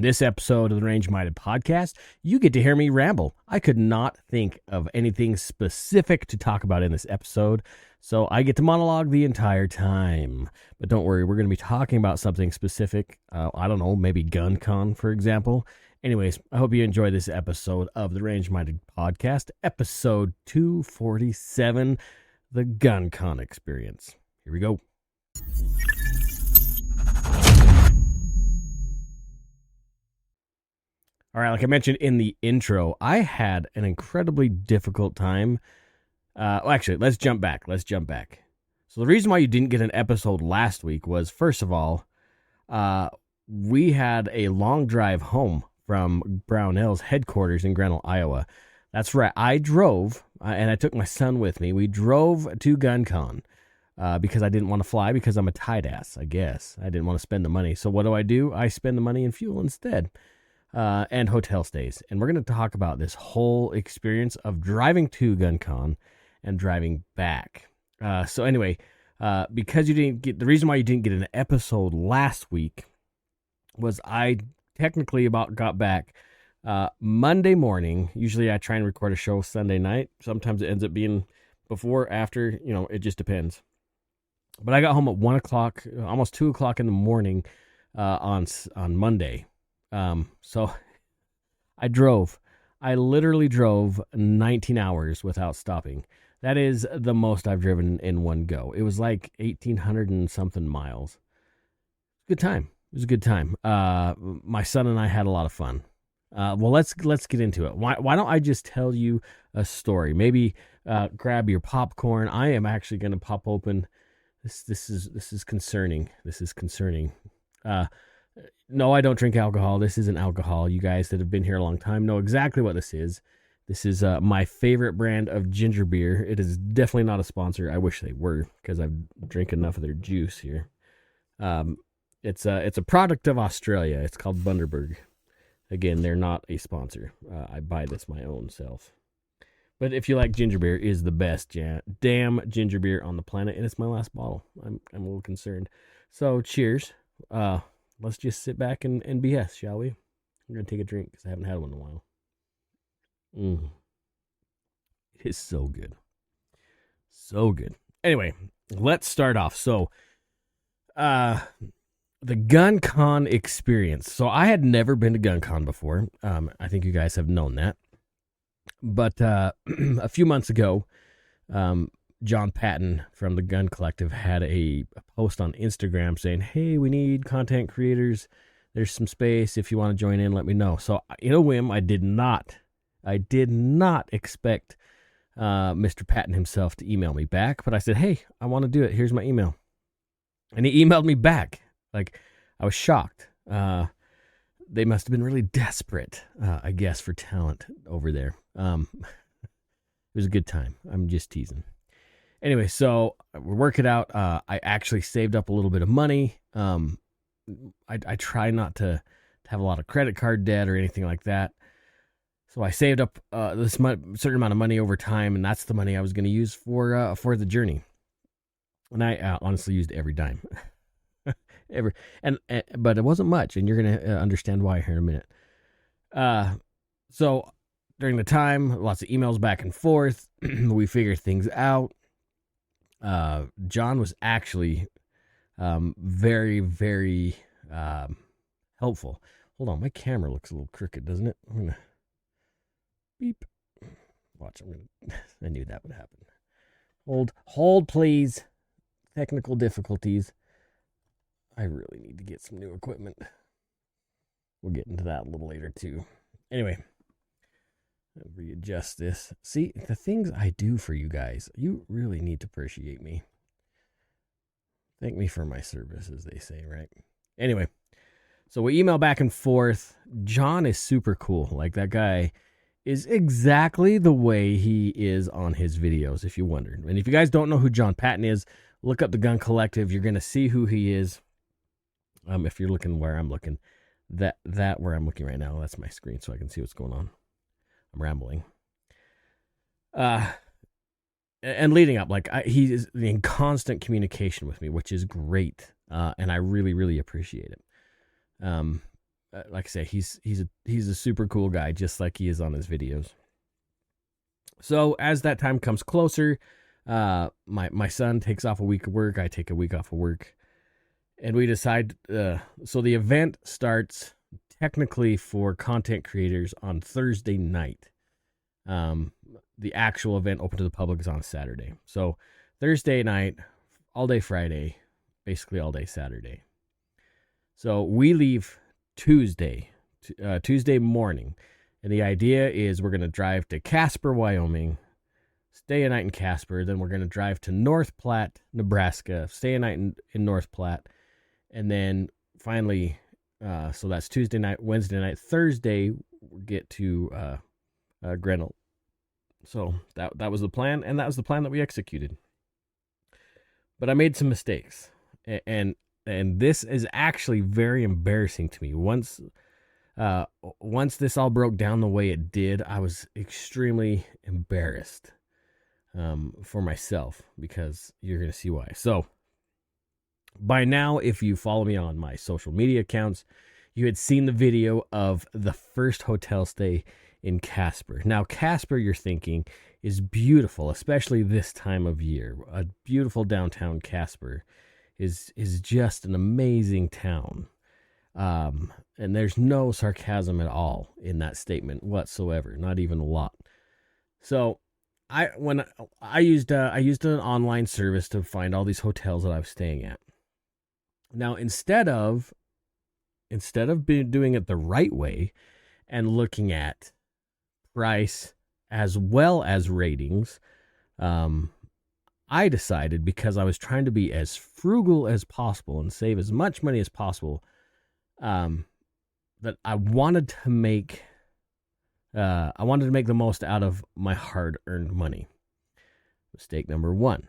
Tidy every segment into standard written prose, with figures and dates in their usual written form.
this episode of the Range Minded Podcast, you get to hear me ramble. I could not think of anything specific to talk about in this episode, so I get to monologue the entire time. But don't worry, we're going to be talking about something specific. I don't know, maybe GunCon, for example. Anyways, I hope you enjoy this episode of the Range Minded Podcast, episode 247, the GunCon Experience. Here we go. All right, like I mentioned in the intro, I had an incredibly difficult time. Actually, let's jump back. So the reason why you didn't get an episode last week was, first of all, we had a long drive home from Brownell's headquarters in Grinnell, Iowa. That's right. I drove, and I took my son with me. We drove to GunCon because I didn't want to fly because I'm a tight ass, I guess. I didn't want to spend the money. So what do? I spend the money in fuel instead. And hotel stays. And we're going to talk about this whole experience of driving to GunCon and driving back. So anyway, because you didn't get, the reason why you didn't get an episode last week was I technically got back Monday morning. Usually I try and record a show Sunday night. Sometimes it ends up being before, after, it just depends. But I got home at 1 o'clock, almost 2 o'clock in the morning on Monday. So I literally drove 19 hours without stopping. That is the most I've driven in one go. It was like 1,800 and something miles. Good time. It was a good time. My son and I had a lot of fun. Well, let's get into it. Why don't I just tell you a story? Maybe, grab your popcorn. I am actually going to pop open. This is concerning. No, I don't drink alcohol. This isn't alcohol. You guys that have been here a long time know exactly what this is. This is my favorite brand of ginger beer. It is definitely not a sponsor. I wish they were, because I've drank enough of their juice here. It's a product of Australia. It's called Bundaberg. Again, they're not a sponsor. I buy this my own self. But if you like ginger beer, it is the best damn ginger beer on the planet, and it's my last bottle. I'm a little concerned. So cheers. Let's just sit back and BS, shall we? I'm going to take a drink because I haven't had one in a while. It is so good. So good. Anyway, let's start off. So, the GunCon Experience. So, I had never been to GunCon before. I think you guys have known that. But a few months ago, John Patton from the Gun Collective had a post on Instagram saying, hey, we need content creators. There's some space. If you want to join in, let me know. So in a whim, I did not expect Mr. Patton himself to email me back. But I said, hey, I want to do it. Here's my email. And he emailed me back. Like, I was shocked. They must have been really desperate, I guess, for talent over there. It was a good time. I'm just teasing. Anyway, so we work it out. I actually saved up a little bit of money. I try not to have a lot of credit card debt or anything like that. So I saved up this certain amount of money over time, and that's the money I was going to use for the journey. And I honestly used every dime, but it wasn't much, and you're going to understand why here in a minute. So during the time, lots of emails back and forth. We figured things out. John was actually very, very helpful. Hold on, my camera looks a little crooked, doesn't it? I'm gonna beep. Watch, I knew that would happen. Hold, please. Technical difficulties. I really need to get some new equipment. We'll get into that a little later too. Anyway. I'll readjust this. See, the things I do for you guys, you really need to appreciate me. Thank me for my service, as they say, right? Anyway, so we email back and forth. John is super cool. Like, that guy is exactly the way he is on his videos, if you wondered. And if you guys don't know who John Patton is, look up the Gun Collective. You're going to see who he is. If you're looking where I'm looking, that where I'm looking right now, that's my screen so I can see what's going on. I'm rambling. And leading up, he is in constant communication with me, which is great. And I really, really appreciate it. like I say, he's a super cool guy, just like he is on his videos. So as that time comes closer, my son takes off a week of work. I take a week off of work, and we decide. So the event starts technically for content creators on Thursday night. The actual event open to the public is on Saturday. So Thursday night, all day Friday, basically all day Saturday. So we leave Tuesday morning. And the idea is we're going to drive to Casper, Wyoming, stay a night in Casper. Then we're going to drive to North Platte, Nebraska, stay a night in North Platte. And then finally, so that's Tuesday night, Wednesday night, Thursday, we'll get to Grinnell. So that was the plan, and that was the plan that we executed. But I made some mistakes, and this is actually very embarrassing to me. Once this all broke down the way it did, I was extremely embarrassed for myself, because you're going to see why. So by now, if you follow me on my social media accounts, you had seen the video of the first hotel stay in Casper. Now, Casper, you're thinking, is beautiful, especially this time of year. A beautiful downtown Casper is just an amazing town. And there's no sarcasm at all in that statement whatsoever, not even a lot. So I used an online service to find all these hotels that I was staying at. Now, instead of doing it the right way and looking at price as well as ratings, I decided, because I was trying to be as frugal as possible and save as much money as possible, that I wanted to make the most out of my hard-earned money. Mistake number one.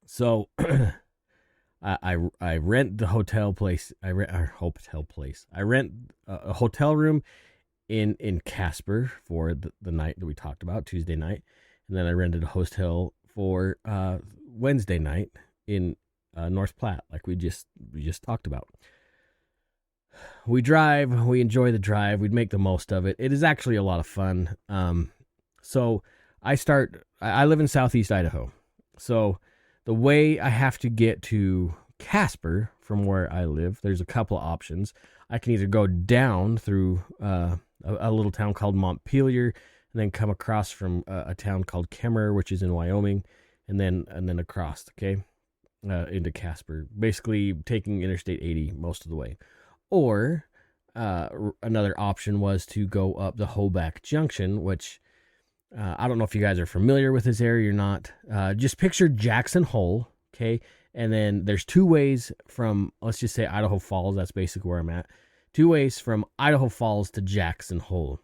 So I rent the hotel place. I rent a hotel room in Casper for the night that we talked about, Tuesday night, and then I rented a hotel for Wednesday night in North Platte, like we just talked about. We drive, we enjoy the drive, we'd make the most of it. It is actually a lot of fun. So I live in Southeast Idaho. So the way I have to get to Casper from where I live, there's a couple of options. I can either go down through a little town called Montpelier, and then come across from a town called Kemmerer, which is in Wyoming, and then across, into Casper, basically taking Interstate 80 most of the way. Or another option was to go up the Hoback Junction, which I don't know if you guys are familiar with this area or not. Just picture Jackson Hole, okay? And then there's two ways from, let's just say Idaho Falls. That's basically where I'm at. Two ways from Idaho Falls to Jackson Hole.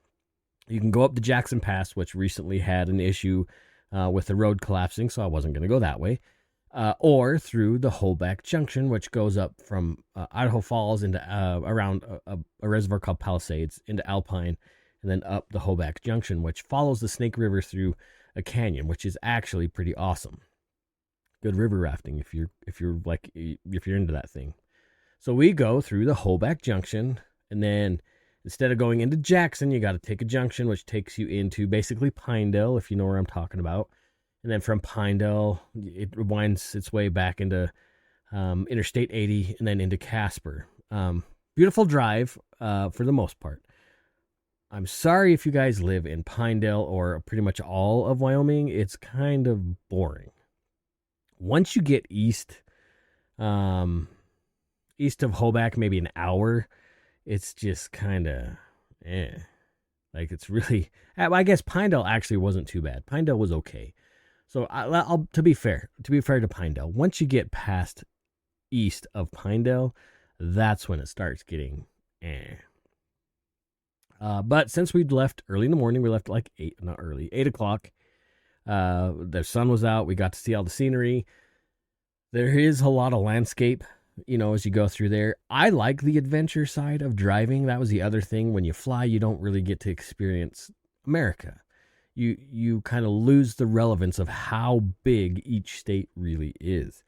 You can go up the Jackson Pass, which recently had an issue with the road collapsing, so I wasn't going to go that way. Or through the Hoback Junction, which goes up from Idaho Falls into around a reservoir called Palisades into Alpine, and then up the Hoback Junction, which follows the Snake River through a canyon, which is actually pretty awesome. Good river rafting if you're into that thing. So we go through the Hoback Junction, and then instead of going into Jackson, you got to take a junction, which takes you into basically Pinedale, if you know where I'm talking about. And then from Pinedale, it winds its way back into Interstate 80 and then into Casper. Beautiful drive for the most part. I'm sorry if you guys live in Pinedale or pretty much all of Wyoming. It's kind of boring. Once you get east of Hoback, maybe an hour, it's just kind of, like it's really, I guess Pinedale actually wasn't too bad. Pinedale was okay. So to be fair to Pinedale, once you get past east of Pinedale, that's when it starts getting, But since we'd left early in the morning, we left like 8 o'clock. The sun was out. We got to see all the scenery. There is a lot of landscape, as you go through there. I like the adventure side of driving. That was the other thing. When you fly, you don't really get to experience America. You kind of lose the relevance of how big each state really is.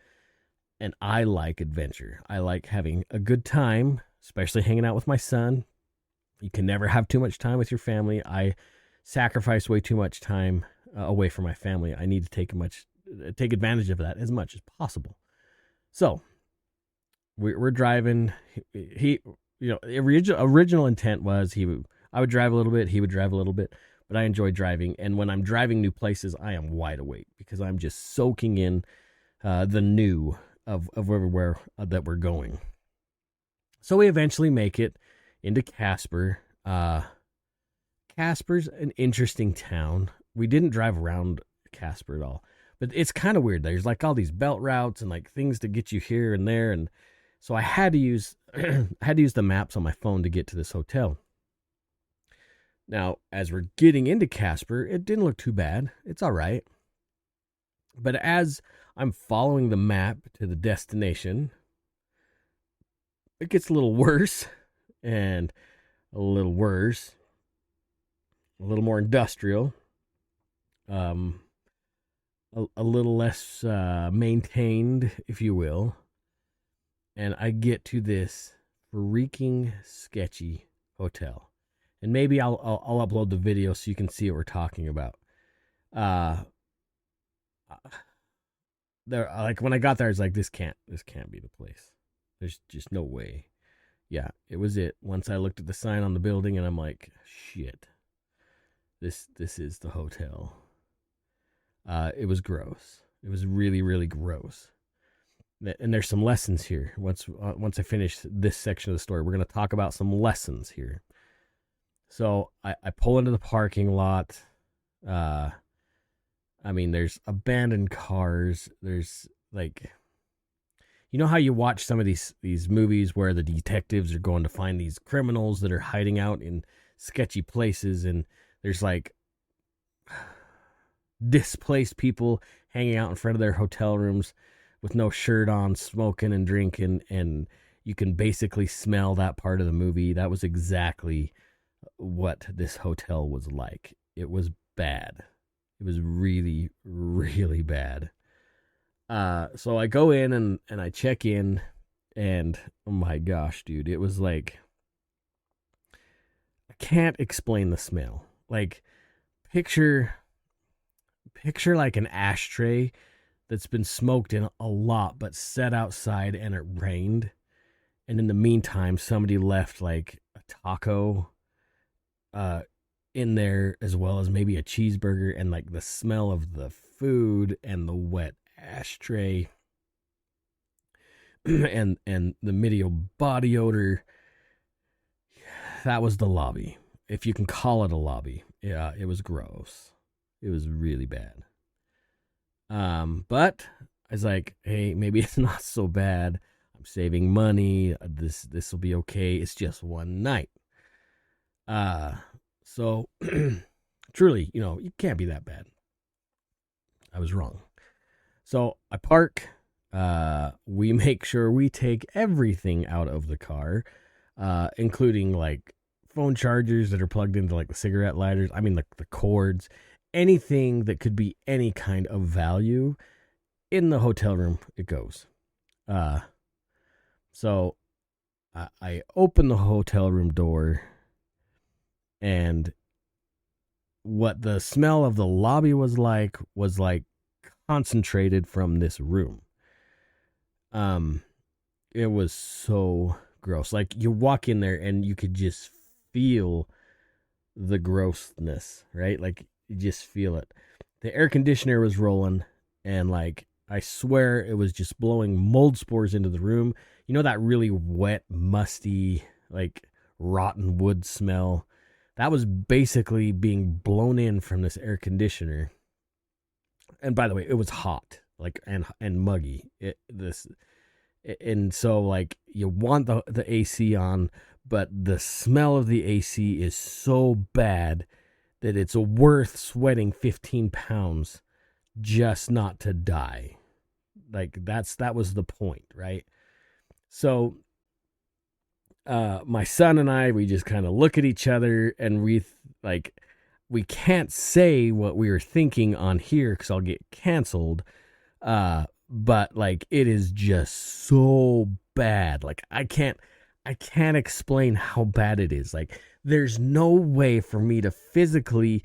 And I like adventure. I like having a good time especially hanging out with my son. You can never have too much time with your family. I sacrifice way too much time away from my family. I need to take advantage of that as much as possible. So we're driving. He the original intent was I would drive a little bit, he would drive a little bit, but I enjoy driving. And when I'm driving new places, I am wide awake because I'm just soaking in the new of everywhere that we're going. So we eventually make it into Casper. Casper's an interesting town. We didn't drive around Casper at all, but it's kind of weird. There's like all these belt routes and like things to get you here and there, and so I had to use the maps on my phone to get to this hotel. Now, as we're getting into Casper, it didn't look too bad. It's all right. But as I'm following the map to the destination, it gets a little worse and a little worse, a little more industrial, a little less maintained, if you will. And I get to this freaking sketchy hotel. And maybe I'll upload the video so you can see what we're talking about. There, like when I got there, I was like, this can't be the place. There's just no way. Yeah, it was it. Once I looked at the sign on the building, and I'm like, shit, this is the hotel. It was gross. It was really, really gross. And there's some lessons here. Once I finish this section of the story, we're going to talk about some lessons here. So I pull into the parking lot. I mean, there's abandoned cars. There's like, you know how you watch some of these movies where the detectives are going to find these criminals that are hiding out in sketchy places, and there's like displaced people hanging out in front of their hotel rooms with no shirt on, smoking and drinking, and you can basically smell that part of the movie. That was exactly what this hotel was like. It was bad. It was really, really bad. So I go in and I check in, and oh my gosh, dude, it was like, I can't explain the smell. Like, picture like an ashtray that's been smoked in a lot, but set outside and it rained. And in the meantime, somebody left like a taco in there, as well as maybe a cheeseburger, and like the smell of the food and the wet ashtray and the medial body odor. That was the lobby, if you can call it a lobby. Yeah, it was gross. It was really bad. But I was like, hey, maybe it's not so bad. I'm saving money. This will be okay. It's just one night. So truly, it can't be that bad. I was wrong. So I park. We make sure we take everything out of the car, including like phone chargers that are plugged into like the cigarette lighters. I mean, the cords, anything that could be any kind of value in the hotel room, it goes. So I open the hotel room door, and what the smell of the lobby was like concentrated from this room. It was so gross. Like, you walk in there and you could just feel the grossness, right? Like, you just feel it. The air conditioner was rolling, and like, I swear it was just blowing mold spores into the room. You know that really wet, musty, like rotten wood smell? That was basically being blown in from this air conditioner. And by the way, it was hot, like, and muggy. And so like, you want the AC on, but the smell of the AC is so bad that it's worth sweating 15 pounds just not to die. Like, that was the point, right? So my son and I, we just kind of look at each other, and we can't say what we were thinking on here because I'll get canceled. But like, it is just so bad. Like, I can't I can't explain how bad it is. Like, there's no way for me to physically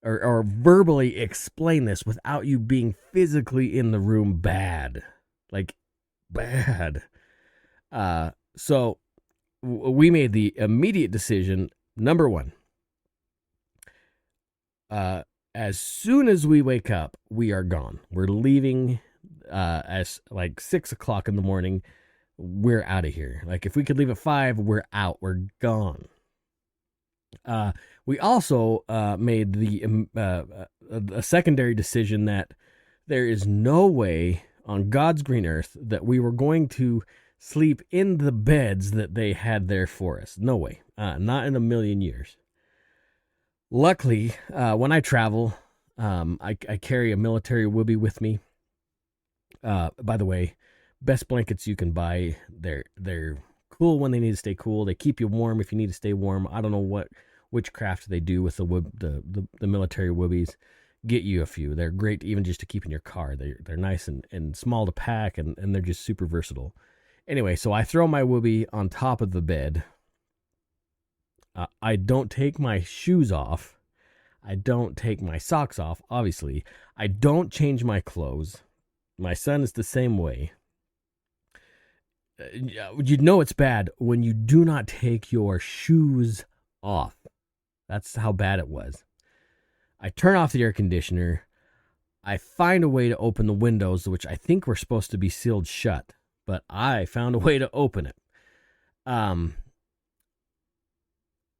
or verbally explain this without you being physically in the room bad. Like, bad. So we made the immediate decision. Number one, as soon as we wake up, we are gone. We're leaving as like 6 o'clock in the morning. We're out of here. Like, if we could leave at 5, we're out. We're gone. We also made a secondary decision that there is no way on God's green earth that we were going to sleep in the beds that they had there for us. No way. Not in a million years. Luckily, when I travel, I carry a military whoopee with me. By the way, best blankets you can buy. They're cool when they need to stay cool. They keep you warm if you need to stay warm. I don't know what witchcraft they do with the military whoobies. Get you a few. They're great even just to keep in your car. They're nice and small to pack, and they're just super versatile. Anyway, so I throw my whoopee on top of the bed. I don't take my shoes off. I don't take my socks off, obviously. I don't change my clothes. My son is the same way. You know it's bad when you do not take your shoes off. That's how bad it was. I turn off the air conditioner. I find a way to open the windows, which I think were supposed to be sealed shut, but I found a way to open it.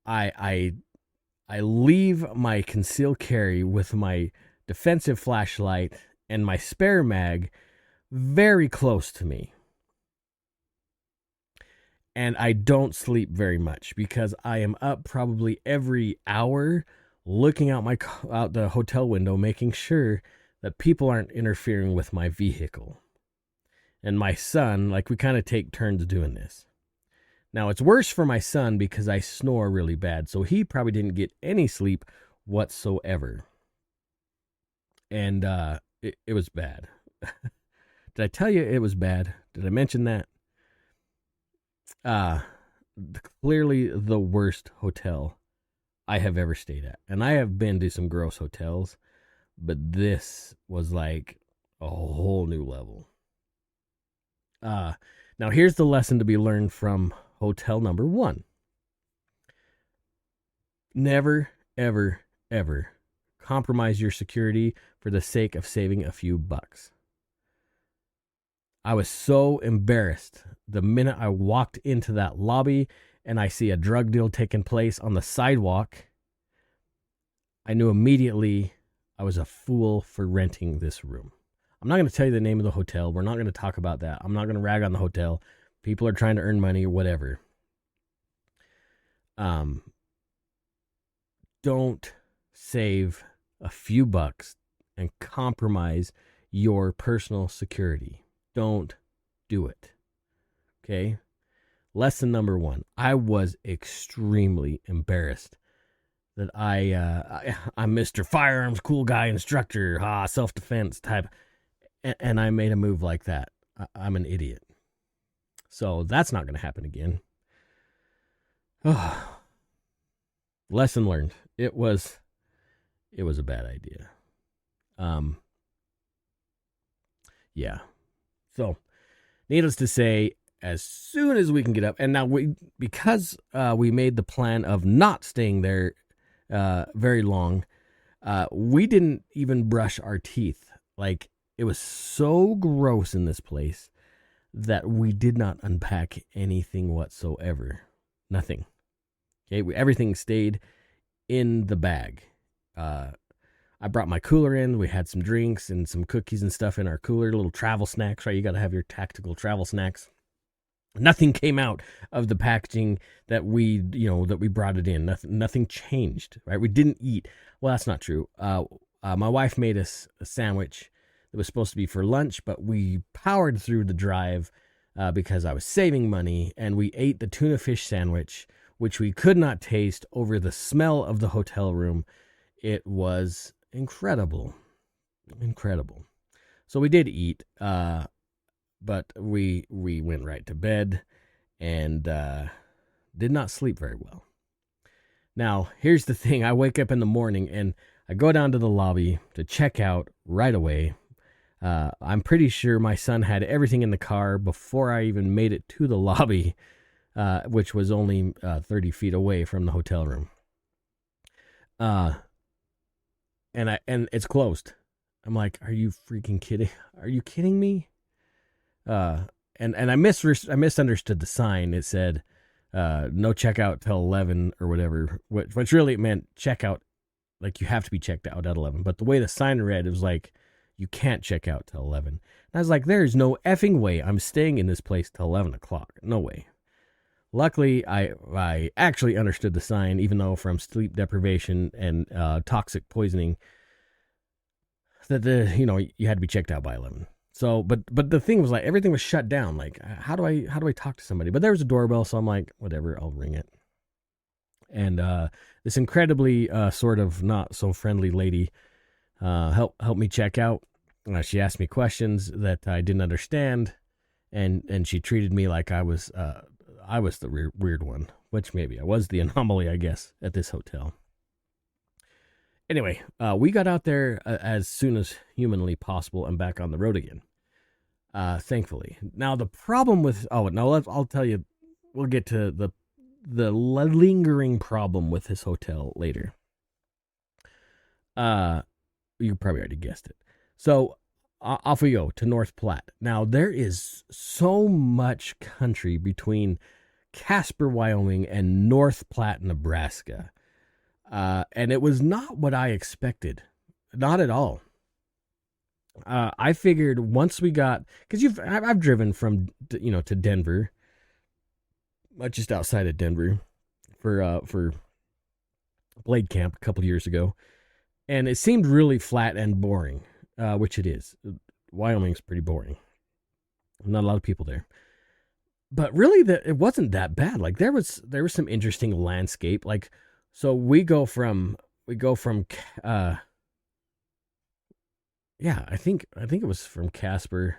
I leave my concealed carry with my defensive flashlight and my spare mag very close to me. And I don't sleep very much because I am up probably every hour looking out the hotel window, making sure that people aren't interfering with my vehicle. And my son, like, we kind of take turns doing this. Now, it's worse for my son because I snore really bad, so he probably didn't get any sleep whatsoever. And it was bad. Did I tell you it was bad? Did I mention that? Clearly the worst hotel I have ever stayed at. And I have been to some gross hotels, but this was like a whole new level. Now here's the lesson to be learned from hotel number 1. Never, ever, ever compromise your security for the sake of saving a few bucks. I was so embarrassed the minute I walked into that lobby and I see a drug deal taking place on the sidewalk. I knew immediately I was a fool for renting this room. I'm not going to tell you the name of the hotel. We're not going to talk about that. I'm not going to rag on the hotel. People are trying to earn money or whatever. Don't save a few bucks and compromise your personal security. Don't do it. Okay? Lesson number 1. I was extremely embarrassed that I'm Mr. Firearms cool guy instructor, self-defense type, and I made a move like that. I'm an idiot. So that's not going to happen again. Lesson learned. It was a bad idea. Yeah. So, needless to say, as soon as we can get up, and now because we made the plan of not staying there very long, we didn't even brush our teeth. Like, it was so gross in this place that we did not unpack anything whatsoever. Nothing. Okay, everything stayed in the bag. I brought my cooler in. We had some drinks and some cookies and stuff in our cooler, little travel snacks, right? You got to have your tactical travel snacks. Nothing came out of the packaging that we brought it in. Nothing changed, right? We didn't eat. Well, that's not true. My wife made us a sandwich that was supposed to be for lunch, but we powered through the drive because I was saving money, and we ate the tuna fish sandwich, which we could not taste over the smell of the hotel room. It was incredible. So we did eat, but we went right to bed, and did not sleep very well. Now, here's the thing. I wake up in the morning and I go down to the lobby to check out right away. I'm pretty sure my son had everything in the car before I even made it to the lobby, which was only 30 feet away from the hotel room. And it's closed. I'm like, are you freaking kidding? Are you kidding me? And I misunderstood the sign. It said, no checkout till 11 or whatever, which really meant checkout, like you have to be checked out at 11. But the way the sign read, it was like, you can't check out till 11. And I was like, there's no effing way I'm staying in this place till 11 o'clock. No way. Luckily, I actually understood the sign, even though from sleep deprivation and toxic poisoning, that you had to be checked out by 11. So, but the thing was like everything was shut down. Like, how do I talk to somebody? But there was a doorbell, so I'm like, whatever, I'll ring it. And this incredibly sort of not so friendly lady helped me check out. She asked me questions that I didn't understand, and she treated me like I was the weird one, which maybe I was the anomaly, I guess, at this hotel. Anyway, we got out there as soon as humanly possible and back on the road again, thankfully. Now, the problem with... I'll tell you, we'll get to the lingering problem with this hotel later. You probably already guessed it. So, off we go to North Platte. Now, there is so much country between Casper, Wyoming, and North Platte, Nebraska. And it was not what I expected. Not at all. I figured once we got, because I've driven from, to Denver, just outside of Denver, for Blade Camp a couple of years ago, and it seemed really flat and boring, which it is. Wyoming's pretty boring. Not a lot of people there. But really, it wasn't that bad. Like there was some interesting landscape. Like, so we go from I think it was from Casper.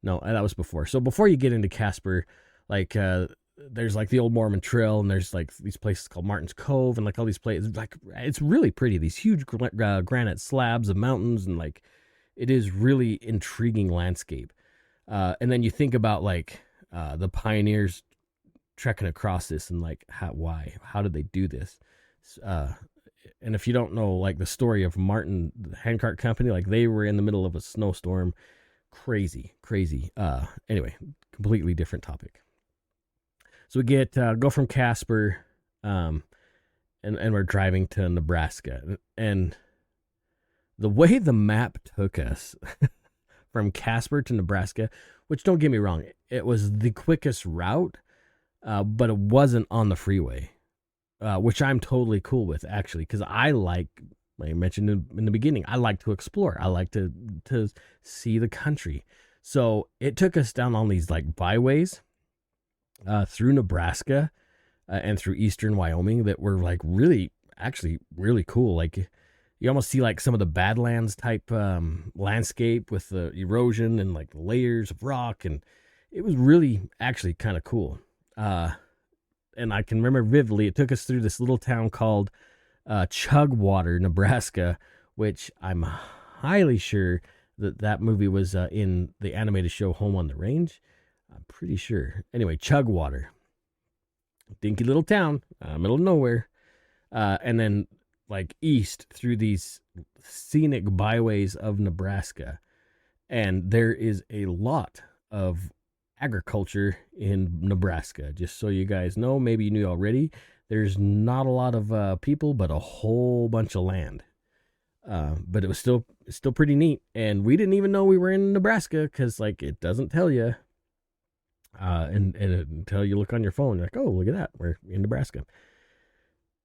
No, that was before. So before you get into Casper, like there's like the old Mormon Trail, and there's like these places called Martin's Cove, and like all these places. Like it's really pretty. These huge granite slabs of mountains, and like it is really intriguing landscape. And then you think about like the pioneers trekking across this, and like how did they do this? And if you don't know like the story of Martin, the handcart company, like they were in the middle of a snowstorm, crazy. Anyway, completely different topic. So we go from Casper, and we're driving to Nebraska, and the way the map took us from Casper to Nebraska, which don't get me wrong, it was the quickest route, but it wasn't on the freeway, which I'm totally cool with actually, because I mentioned in the beginning, I like to explore. I like to see the country. So it took us down on these like byways through Nebraska and through eastern Wyoming that were like really cool. Like you almost see like some of the Badlands type landscape with the erosion and like layers of rock, and it was really actually kind of cool. And I can remember vividly, it took us through this little town called Chugwater, Nebraska, which I'm highly sure that movie was in the animated show Home on the Range. I'm pretty sure. Anyway, Chugwater. Dinky little town, middle of nowhere. And then like east through these scenic byways of Nebraska. And there is a lot of agriculture in Nebraska. Just so you guys know, maybe you knew already, there's not a lot of people, but a whole bunch of land. But it was still pretty neat. And we didn't even know we were in Nebraska because like it doesn't tell you. And until you look on your phone, you're like, oh, look at that, we're in Nebraska.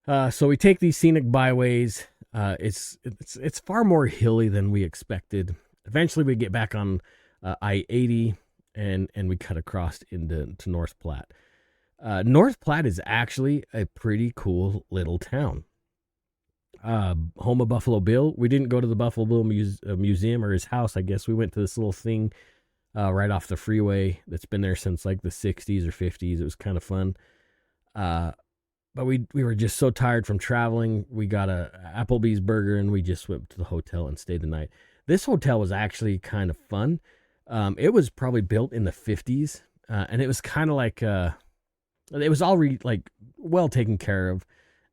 So we take these scenic byways. It's far more hilly than we expected. Eventually we get back on I-80 and we cut across to North Platte. North Platte is actually a pretty cool little town. Home of Buffalo Bill. We didn't go to the Buffalo Bill museum or his house, I guess. We went to this little thing right off the freeway. That's been there since like the 60s or 50s. It was kind of fun. But we were just so tired from traveling. We got a Applebee's burger and we just went to the hotel and stayed the night. This hotel was actually kind of fun. It was probably built in the 50s, and it was kind of like it was all like well taken care of.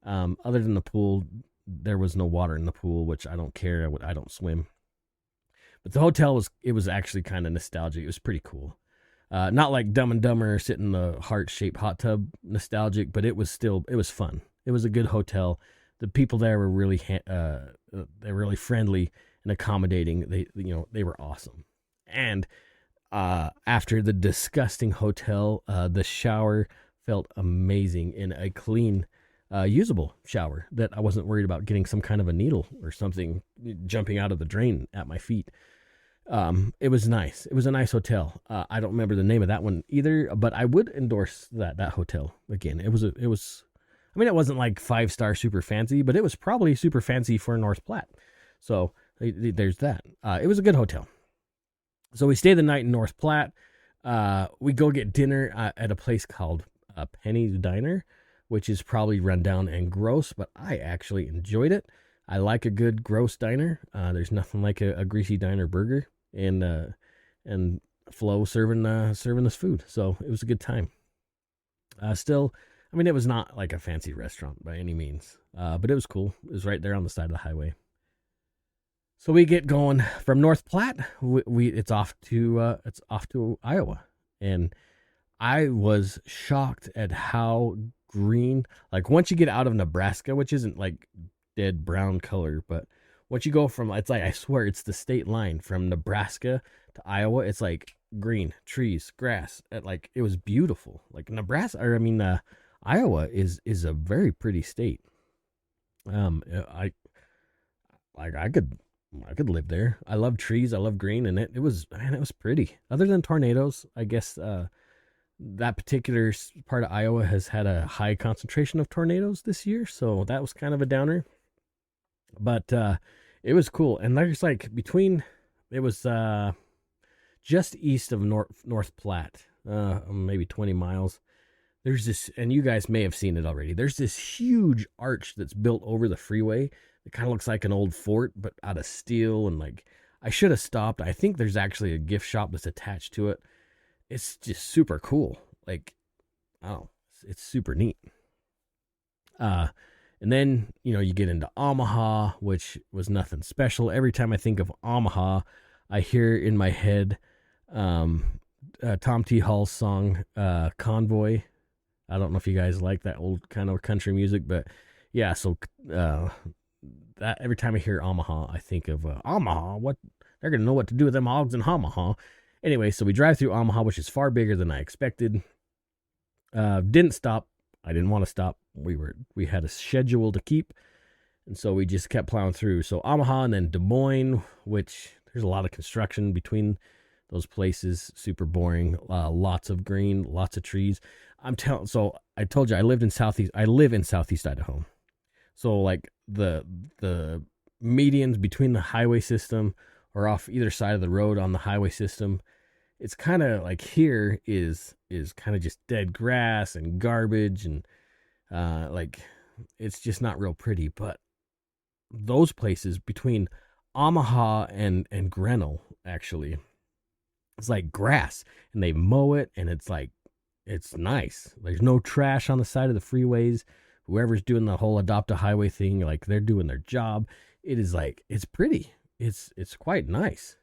Other than the pool, there was no water in the pool, which I don't care. I don't swim. But the hotel was actually kind of nostalgic. It was pretty cool. Not like Dumb and Dumber sit in the heart-shaped hot tub nostalgic, but it was fun. It was a good hotel. The people there were really they were really friendly and accommodating. They were awesome. And after the disgusting hotel, the shower felt amazing in a clean, usable shower that I wasn't worried about getting some kind of a needle or something jumping out of the drain at my feet. It was nice. It was a nice hotel. I don't remember the name of that one either, but I would endorse that hotel again. It was, I mean, it wasn't like 5-star super fancy, but it was probably super fancy for North Platte. So there's that. It was a good hotel. So we stayed the night in North Platte. We go get dinner at a place called Penny's Diner, which is probably run down and gross, but I actually enjoyed it. I like a good gross diner. There's nothing like a greasy diner burger and Flo serving this food. So it was a good time. Still, I mean, it was not like a fancy restaurant by any means, but it was cool. It was right there on the side of the highway. So we get going from North Platte. It's off to Iowa, and I was shocked at how green. Like once you get out of Nebraska, which isn't like dead brown color, but once you go from, it's like, I swear it's the state line from Nebraska to Iowa. It's like green trees, grass. It was beautiful. Like Iowa is a very pretty state. I could live there. I love trees. I love green, and it was pretty. Other than tornadoes, I guess that particular part of Iowa has had a high concentration of tornadoes this year, so that was kind of a downer. But it was cool, and there's it was just east of North Platte, maybe 20 miles. There's this, and you guys may have seen it already. There's this huge arch that's built over the freeway. It kind of looks like an old fort, but out of steel. And I should have stopped. I think there's actually a gift shop that's attached to it. It's just super cool. It's super neat. And then, you get into Omaha, which was nothing special. Every time I think of Omaha, I hear in my head Tom T. Hall's song, Convoy. I don't know if you guys like that old kind of country music, but yeah, so that every time I hear Omaha, I think of Omaha. What they're gonna know what to do with them hogs in Omaha. Anyway, so we drive through Omaha, which is far bigger than I expected. Didn't stop. I didn't want to stop. We had a schedule to keep, and so we just kept plowing through. So Omaha and then Des Moines, which there's a lot of construction between those places. Super boring. Lots of green, lots of trees. So I told you I live in Southeast Idaho. So the medians between the highway system or off either side of the road on the highway system, it's kind of like here is kind of just dead grass and garbage and it's just not real pretty. But those places between Omaha and Grinnell, actually, it's like grass and they mow it and it's nice. There's no trash on the side of the freeways. Whoever's doing the whole adopt a highway thing, they're doing their job. It's pretty. It's quite nice.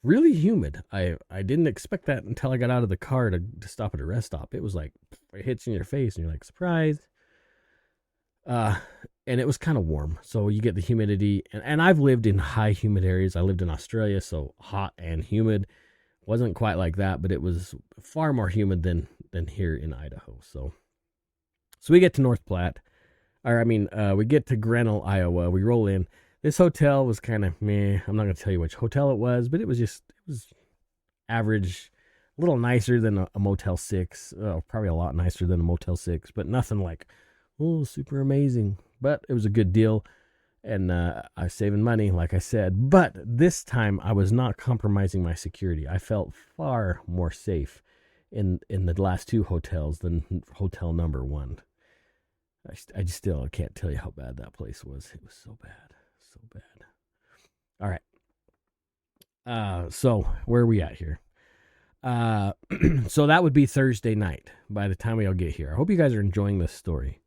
Really humid. I didn't expect that until I got out of the car to stop at a rest stop. It was it hits in your face and you're like, surprise. And it was kind of warm. So you get the humidity. And I've lived in high humid areas. I lived in Australia, so hot and humid. Wasn't quite like that, but it was far more humid than here in Idaho. So we get to North Platte. We get to Grinnell, Iowa. We roll in. This hotel was kind of meh. I'm not going to tell you which hotel it was, but it was average, a little nicer than a Motel 6. Probably a lot nicer than a Motel 6, but nothing super amazing. But it was a good deal. and I was saving money, like I said. But this time, I was not compromising my security. I felt far more safe in the last 2 hotels than hotel number 1. I just still can't tell you how bad that place was. It was so bad, so bad. All right. So where are we at here? So that would be Thursday night by the time we all get here. I hope you guys are enjoying this story.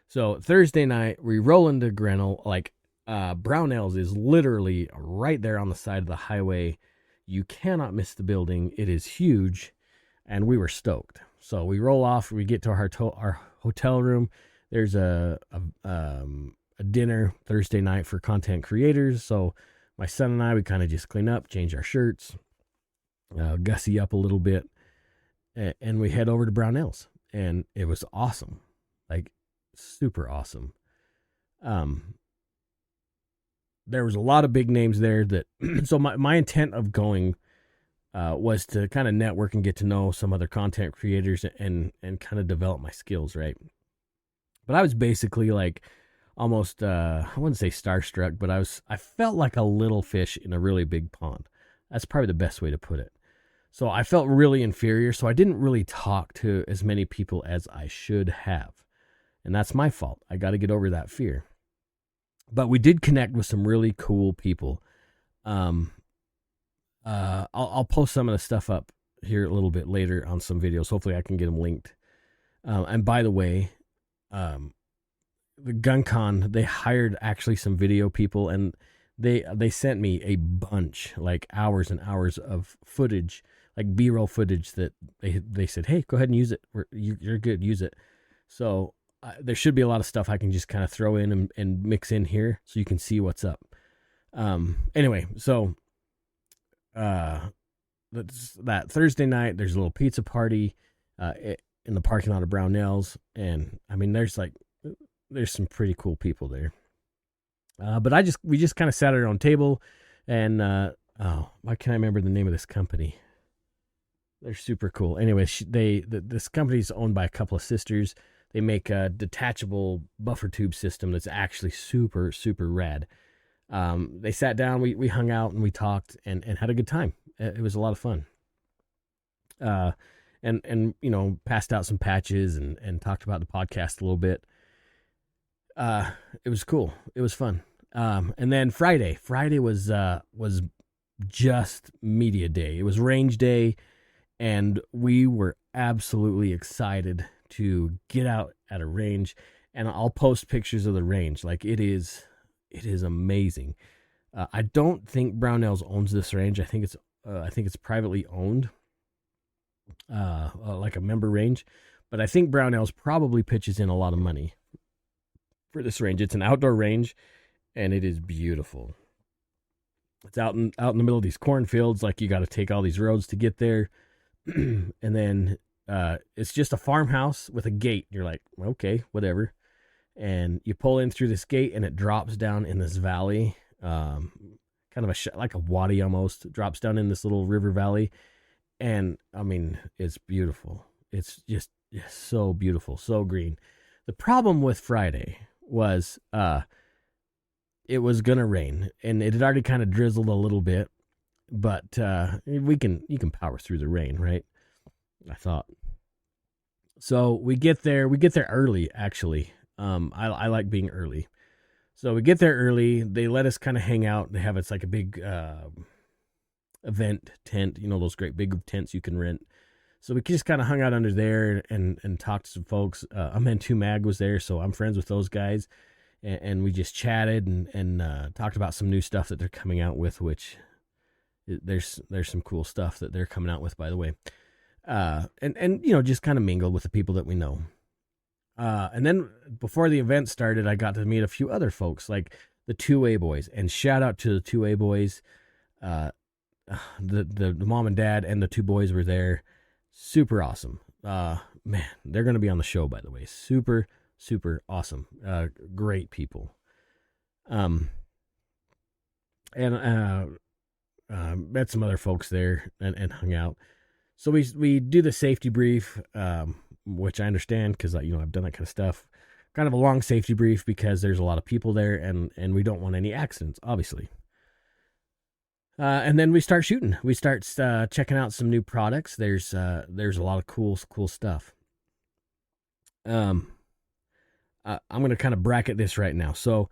So Thursday night, we roll into Grinnell. Like, Brownells is literally right there on the side of the highway. You cannot miss the building. It is huge, and we were stoked. So we roll off. We get to our hotel room. There's a dinner Thursday night for content creators. So my son and I, we kind of just clean up, change our shirts, gussy up a little bit, and we head over to Brownells. And it was awesome, like super awesome. There was a lot of big names there that, so my intent of going was to kind of network and get to know some other content creators and kind of develop my skills, right? But I was basically like almost, I wouldn't say starstruck, but I felt like a little fish in a really big pond. That's probably the best way to put it. So I felt really inferior, so I didn't really talk to as many people as I should have. And that's my fault. I got to get over that fear. But we did connect with some really cool people. I'll post some of the stuff up here a little bit later on some videos. Hopefully I can get them linked. And by the way, the GunCon, they hired actually some video people, and they sent me a bunch, like hours and hours of footage, like B-roll footage that they said, hey, go ahead and use it. You're good, use it. So there should be a lot of stuff I can just kind of throw in and mix in here so you can see what's up. Anyway, so that Thursday night, there's a little pizza party in the parking lot of Brownells, and I mean, there's some pretty cool people there. But we just kind of sat at our own table, and why can't I remember the name of this company? They're super cool. Anyway, this company's owned by a couple of sisters. They make a detachable buffer tube system that's actually super, super rad. They sat down, we hung out, and we talked and had a good time. It was a lot of fun. And you know, passed out some patches and talked about the podcast a little bit. It was cool. It was fun. And then Friday was just media day. It was range day, and we were absolutely excited to get out at a range. And I'll post pictures of the range. Like, it is amazing. I don't think Brownells owns this range. I think it's privately owned, like a member range. But I think Brownells probably pitches in a lot of money for this range. It's an outdoor range, and it is beautiful. It's out in the middle of these cornfields. Like, you got to take all these roads to get there. And then it's just a farmhouse with a gate. You're like, okay, whatever. And you pull in through this gate, and it drops down in this valley, kind of like a wadi almost. It drops down in this little river valley, and I mean, it's beautiful. It's just so beautiful, so green. The problem with Friday was it was gonna rain, and it had already kind of drizzled a little bit, but you can power through the rain, right? I thought. So we get there early, actually. I like being early. So we get there early. They let us kind of hang out. They have, it's like a big event tent, you know, those great big tents you can rent. So we just kind of hung out under there and talked to some folks. Amentu Mag was there, so I'm friends with those guys. And we just chatted and talked about some new stuff that they're coming out with, which there's some cool stuff that they're coming out with, by the way. And you know, just kind of mingled with the people that we know. And then before the event started, I got to meet a few other folks, like the 2A boys, and shout out to the 2A boys. The mom and dad and the 2 boys were there. Super awesome. Man, they're going to be on the show, by the way. Super, super awesome. Great people. And met some other folks there and hung out. So we do the safety brief, which I understand because, you know, I've done that kind of stuff. kind of a long safety brief because there's a lot of people there, and we don't want any accidents, obviously. And then we start shooting. We start checking out some new products. There's a lot of cool stuff. I'm gonna kind of bracket this right now. So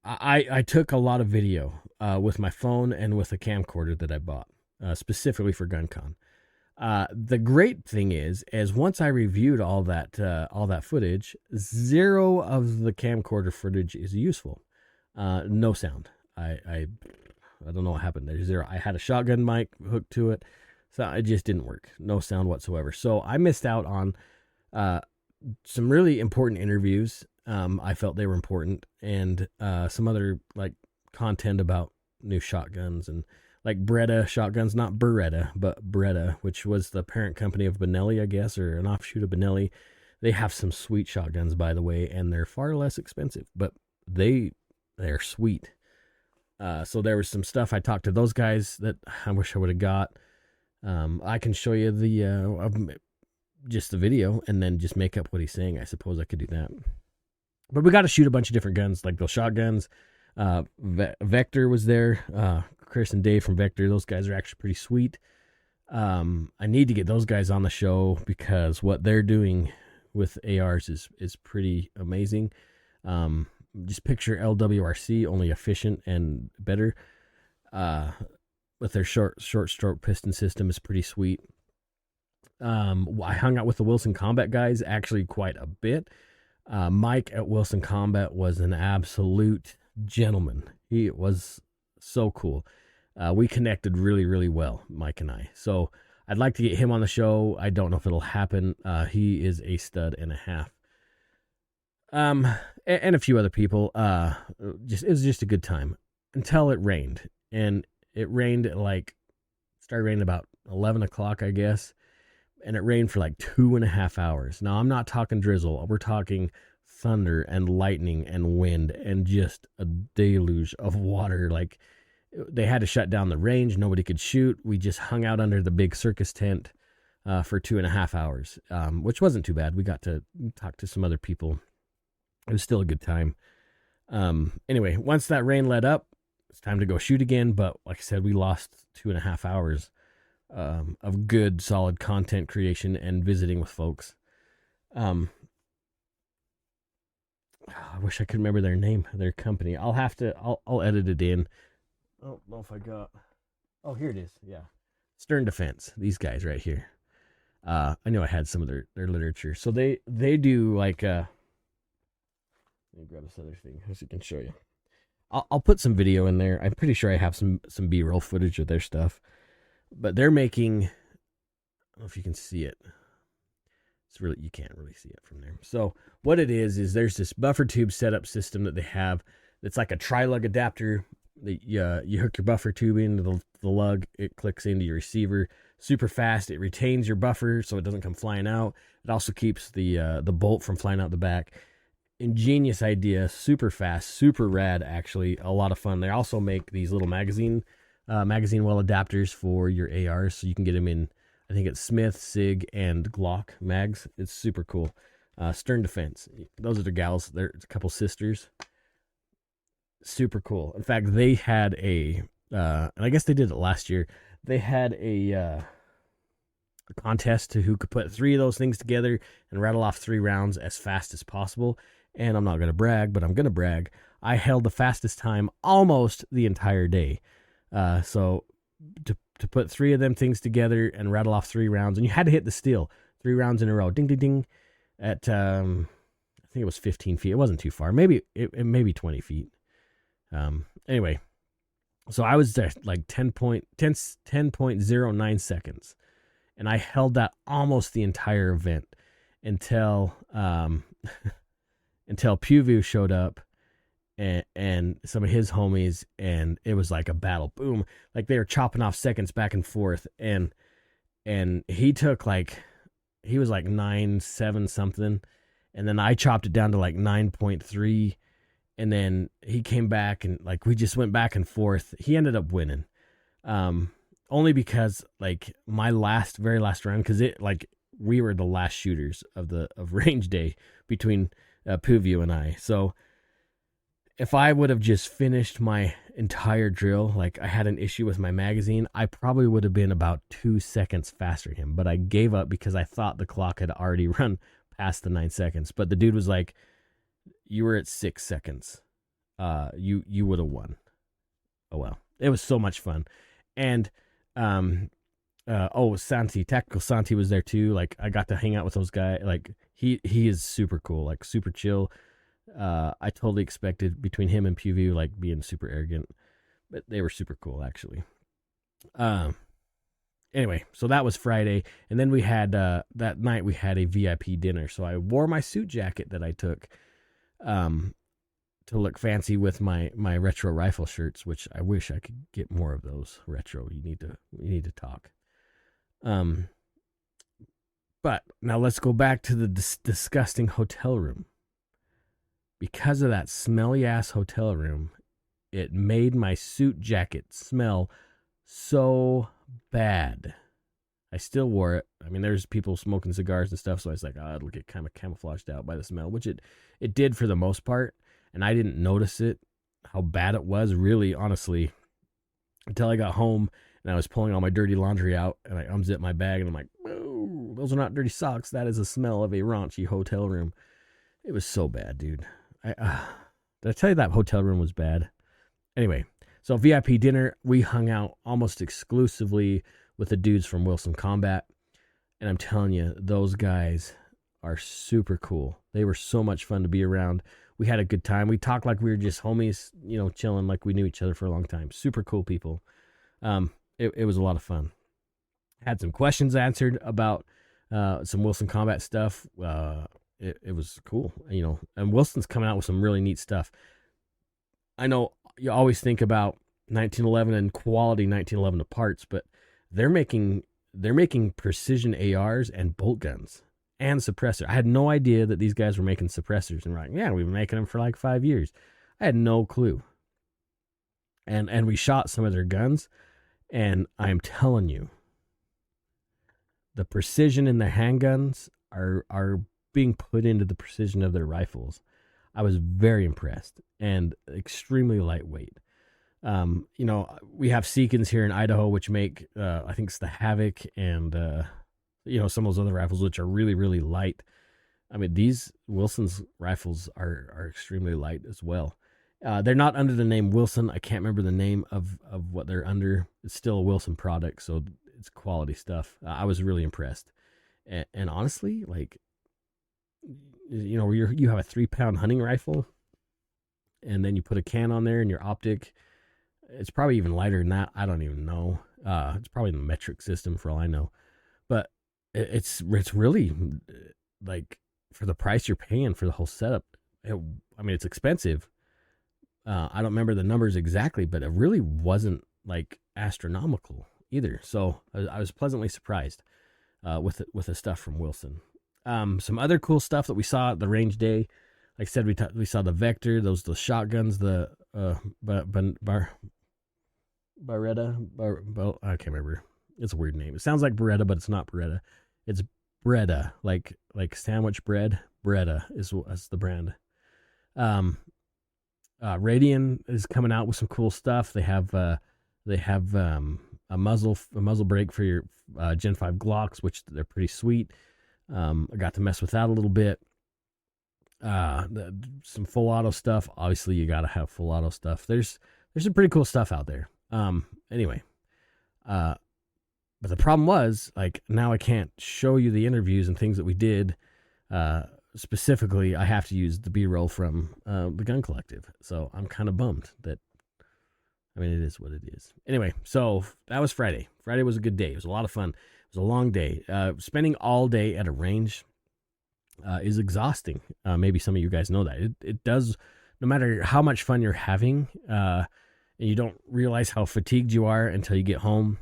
I took a lot of video with my phone and with a camcorder that I bought specifically for GunCon. The great thing is once I reviewed all that footage, zero of the camcorder footage is useful. No sound. I don't know what happened. There's zero. I had a shotgun mic hooked to it, so it just didn't work. No sound whatsoever. So I missed out on some really important interviews. I felt they were important, and some other like content about new shotguns and like Beretta shotguns, not Beretta, but Beretta, which was the parent company of Benelli, I guess, or an offshoot of Benelli. They have some sweet shotguns, by the way, and they're far less expensive, but they're sweet. So there was some stuff. I talked to those guys that I wish I would have got. I can show you just the video and then just make up what he's saying. I suppose I could do that. But we got to shoot a bunch of different guns, like those shotguns. Vector was there. Chris and Dave from Vector. Those guys are actually pretty sweet. I need to get those guys on the show because what they're doing with ARs is pretty amazing. Just picture LWRC, only efficient and better. With their short stroke piston system is pretty sweet. I hung out with the Wilson Combat guys actually quite a bit. Mike at Wilson Combat was an absolute gentleman. He was so cool. We connected really, really well, Mike and I. So I'd like to get him on the show. I don't know if it'll happen. He is a stud and a half. And a few other people. It was just a good time until it rained, and it rained started raining about 11 o'clock, I guess. And it rained for like 2.5 hours. Now I'm not talking drizzle. We're talking thunder and lightning and wind and just a deluge of water. Like they had to shut down the range. Nobody could shoot. We just hung out under the big circus tent, for 2.5 hours, which wasn't too bad. We got to talk to some other people. It was still a good time. Anyway, once that rain let up, it's time to go shoot again. But like I said, we lost 2.5 hours of good, solid content creation and visiting with folks. I wish I could remember their name, their company. I'll edit it in. I don't know if I got. Oh, here it is. Yeah, Stern Defense. These guys right here. I knew I had some of their literature. So they do like. Let me grab this other thing so I can show you. I'll put some video in there. I'm pretty sure I have some B-roll footage of their stuff. But they're making, I don't know if you can see it. You can't really see it from there. So what it is there's this buffer tube setup system that they have. It's like a tri-lug adapter. You hook your buffer tube into the lug. It clicks into your receiver super fast. It retains your buffer so it doesn't come flying out. It also keeps the bolt from flying out the back. Ingenious idea, super fast, super rad, actually. A lot of fun. They also make these little magazine well adapters for your ARs, so you can get them in, I think it's Smith, SIG, and Glock mags. It's super cool. Stern Defense. Those are the gals. They're a couple sisters. Super cool. In fact, they had and I guess they did it last year. They had a contest to who could put 3 of those things together and rattle off 3 rounds as fast as possible. And I'm not going to brag, but I'm going to brag. I held the fastest time almost the entire day. So to put 3 of them things together and rattle off 3 rounds, and you had to hit the steel 3 rounds in a row, ding, ding, ding, at, I think it was 15 feet. It wasn't too far. Maybe 20 feet. Anyway, so I was there like 10.09 seconds, and I held that almost the entire event until Puvu showed up and some of his homies, and it was like a battle. Boom. Like they were chopping off seconds back and forth, and he took he was like 9.7 something, and then I chopped it down to like 9.3, and then he came back, and like we just went back and forth. He ended up winning, only because like my very last round, because it like we were the last shooters of range day between Puvio and I. So if I would have just finished my entire drill, like I had an issue with my magazine, I probably would have been about 2 seconds faster than him. But I gave up because I thought the clock had already run past the 9 seconds. But the dude was like, "You were at 6 seconds. You would have won." Oh well, it was so much fun. And Santi, Tactical Santi was there too. Like I got to hang out with those guys. Like he is super cool, like super chill. I totally expected between him and PV like being super arrogant, but they were super cool actually. Anyway, so that was Friday, and then we had that night we had a VIP dinner. So I wore my suit jacket that I took to look fancy with my retro rifle shirts, which I wish I could get more of those retro. We need to talk. But now let's go back to the disgusting hotel room. Because of that smelly ass hotel room, it made my suit jacket smell so bad. I still wore it. I mean, there's people smoking cigars and stuff, so I was like, oh, it'll get kind of camouflaged out by the smell, which it did for the most part, and I didn't notice it, how bad it was, really, honestly, until I got home and I was pulling all my dirty laundry out, and I unzipped my bag, and I'm like, oh, those are not dirty socks. That is the smell of a raunchy hotel room. It was so bad, dude. Did I tell you that hotel room was bad? Anyway, so VIP dinner, we hung out almost exclusively with the dudes from Wilson Combat. And I'm telling you, those guys are super cool. They were so much fun to be around. We had a good time. We talked like we were just homies, chilling like we knew each other for a long time. Super cool people. It was a lot of fun. Had some questions answered about some Wilson Combat stuff. It was cool, and Wilson's coming out with some really neat stuff. I know you always think about 1911 and quality 1911 parts, but they're making precision ARs and bolt guns and suppressor. I had no idea that these guys were making suppressors, and we've been making them for like 5 years. I had no clue. And we shot some of their guns, and I am telling you, the precision in their handguns are being put into the precision of their rifles. I was very impressed, and extremely lightweight. We have Seekins here in Idaho, which make, I think it's the Havoc and, some of those other rifles, which are really, really light. I mean, these Wilson's rifles are extremely light as well. They're not under the name Wilson. I can't remember the name of what they're under. It's still a Wilson product, so it's quality stuff. I was really impressed. And honestly, like, you have a 3-pound hunting rifle, and then you put a can on there and your optic, it's probably even lighter than that. I don't even know. It's probably the metric system for all I know, but it's really, like, for the price you're paying for the whole setup. It's expensive. I don't remember the numbers exactly, but it really wasn't like astronomical either. So I was pleasantly surprised with the stuff from Wilson. Some other cool stuff that we saw at the range day. Like I said, we saw the Vector, the shotguns, the Beretta. I can't remember. It's a weird name. It sounds like Beretta, but it's not Beretta. It's Breda, like sandwich bread. Breda is the brand. Radian is coming out with some cool stuff. They have a muzzle brake for your Gen 5 Glocks, which they're pretty sweet. I got to mess with that a little bit. Some full auto stuff. Obviously, you got to have full auto stuff. There's some pretty cool stuff out there. Anyway, but the problem was, like, now I can't show you the interviews and things that we did. Specifically, I have to use the B-roll from the Gun Collective. So I'm kind of bummed that, it is what it is. Anyway, so that was Friday. Friday was a good day. It was a lot of fun. It was a long day. Spending all day at a range is exhausting. Maybe some of you guys know that. It does, no matter how much fun you're having, and you don't realize how fatigued you are until you get home,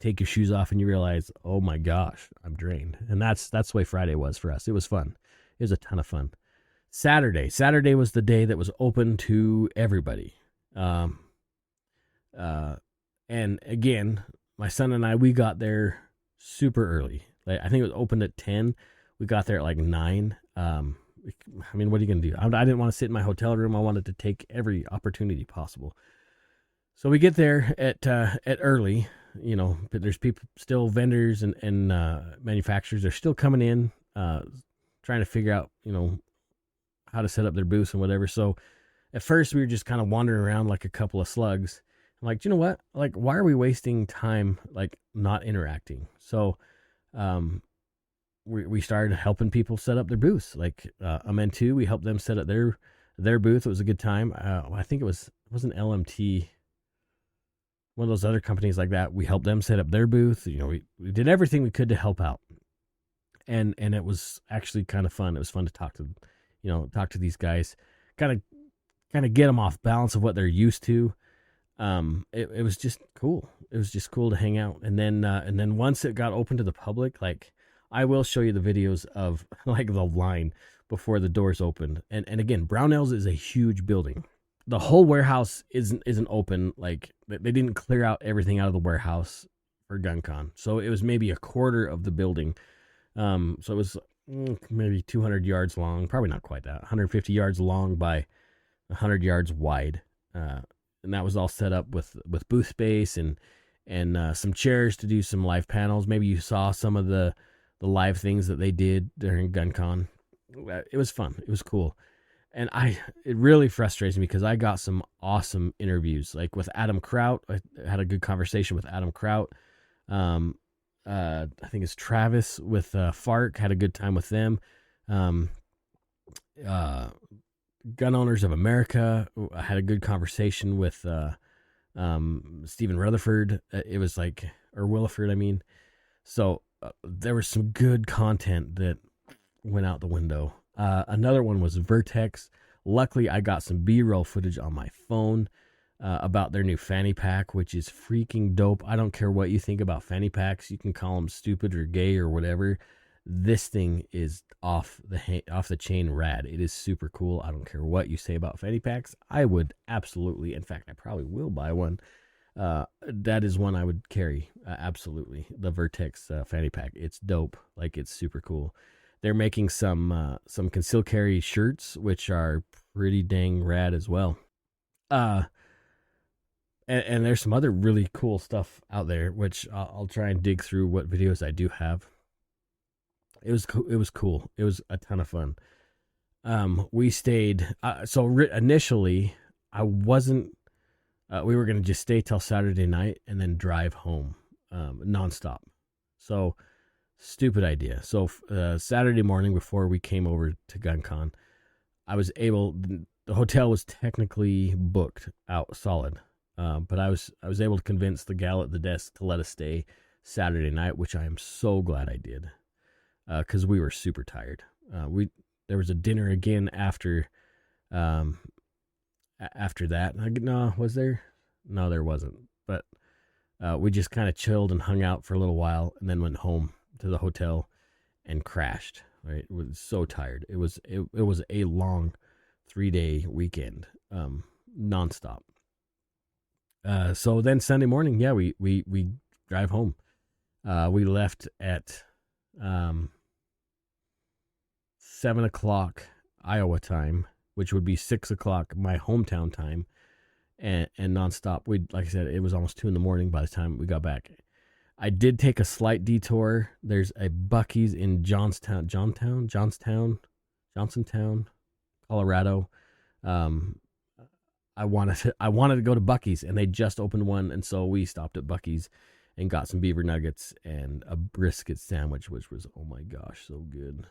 take your shoes off, and you realize, oh my gosh, I'm drained. And that's the way Friday was for us. It was fun. It was a ton of fun. Saturday was the day that was open to everybody. And again, my son and I, we got there super early. Like, I think it was opened at 10. We got there at like 9. I mean, what are you going to do? I didn't want to sit in my hotel room. I wanted to take every opportunity possible. So we get there at early, but there's people, still vendors and manufacturers. They're still coming in, trying to figure out, how to set up their booths and whatever. So at first we were just kind of wandering around like a couple of slugs. I'm like, you know what? Like, why are we wasting time, like, not interacting? So, we started helping people set up their booths. Like, Amen2, we helped them set up their booth. It was a good time. I think it wasn't LMT, one of those other companies like that. We helped them set up their booth. We did everything we could to help out. And it was actually kind of fun. It was fun to talk to these guys, kind of get them off balance of what they're used to. It was just cool. It was just cool to hang out. And then once it got open to the public, like, I will show you the videos of like the line before the doors opened. And again, Brownells is a huge building. The whole warehouse isn't open. Like, they didn't clear out everything out of the warehouse for GunCon. So it was maybe a quarter of the building. So it was maybe 200 yards long, probably not quite that, 150 yards long by 100 yards wide. And that was all set up with booth space and some chairs to do some live panels. Maybe you saw some of the live things that they did during GunCon. It was fun. It was cool. And it really frustrates me because I got some awesome interviews, like with Adam Kraut. I had a good conversation with Adam Kraut. I think it's Travis with FARC, had a good time with them. Gun Owners of America, I had a good conversation with Stephen Rutherford. It was like, or Williford, I mean. So there was some good content that went out the window. Another one was Vertex. Luckily, I got some B-roll footage on my phone about their new fanny pack, which is freaking dope. I don't care what you think about fanny packs. You can call them stupid or gay or whatever. This thing is off the chain rad. It is super cool. I don't care what you say about fanny packs. I would absolutely, in fact, I probably will buy one. That is one I would carry. Absolutely. The Vertex fanny pack. It's dope. Like, it's super cool. They're making some concealed carry shirts, which are pretty dang rad as well. And there's some other really cool stuff out there, which I'll try and dig through what videos I do have. It was cool. It was a ton of fun. We stayed. Initially, I wasn't. We were gonna just stay till Saturday night and then drive home, nonstop. So, stupid idea. So Saturday morning before we came over to GunCon, the hotel was technically booked out solid. But I was able to convince the gal at the desk to let us stay Saturday night, which I am so glad I did, because we were super tired. There was a dinner again after that. No, was there? No, there wasn't. But we just kind of chilled and hung out for a little while, and then went home to the hotel and crashed. Right, it was so tired. It was a long 3-day weekend, nonstop. So then Sunday morning, yeah, we drive home. We left at 7:00 Iowa time, which would be 6:00 my hometown time, and nonstop. Like I said, it was almost 2 a.m. by the time we got back. I did take a slight detour. There's a Buc-ee's in Johnsontown, Colorado. I wanted to go to Buc-ee's, and they just opened one, and so we stopped at Buc-ee's and got some beaver nuggets and a brisket sandwich, which was, oh my gosh, so good.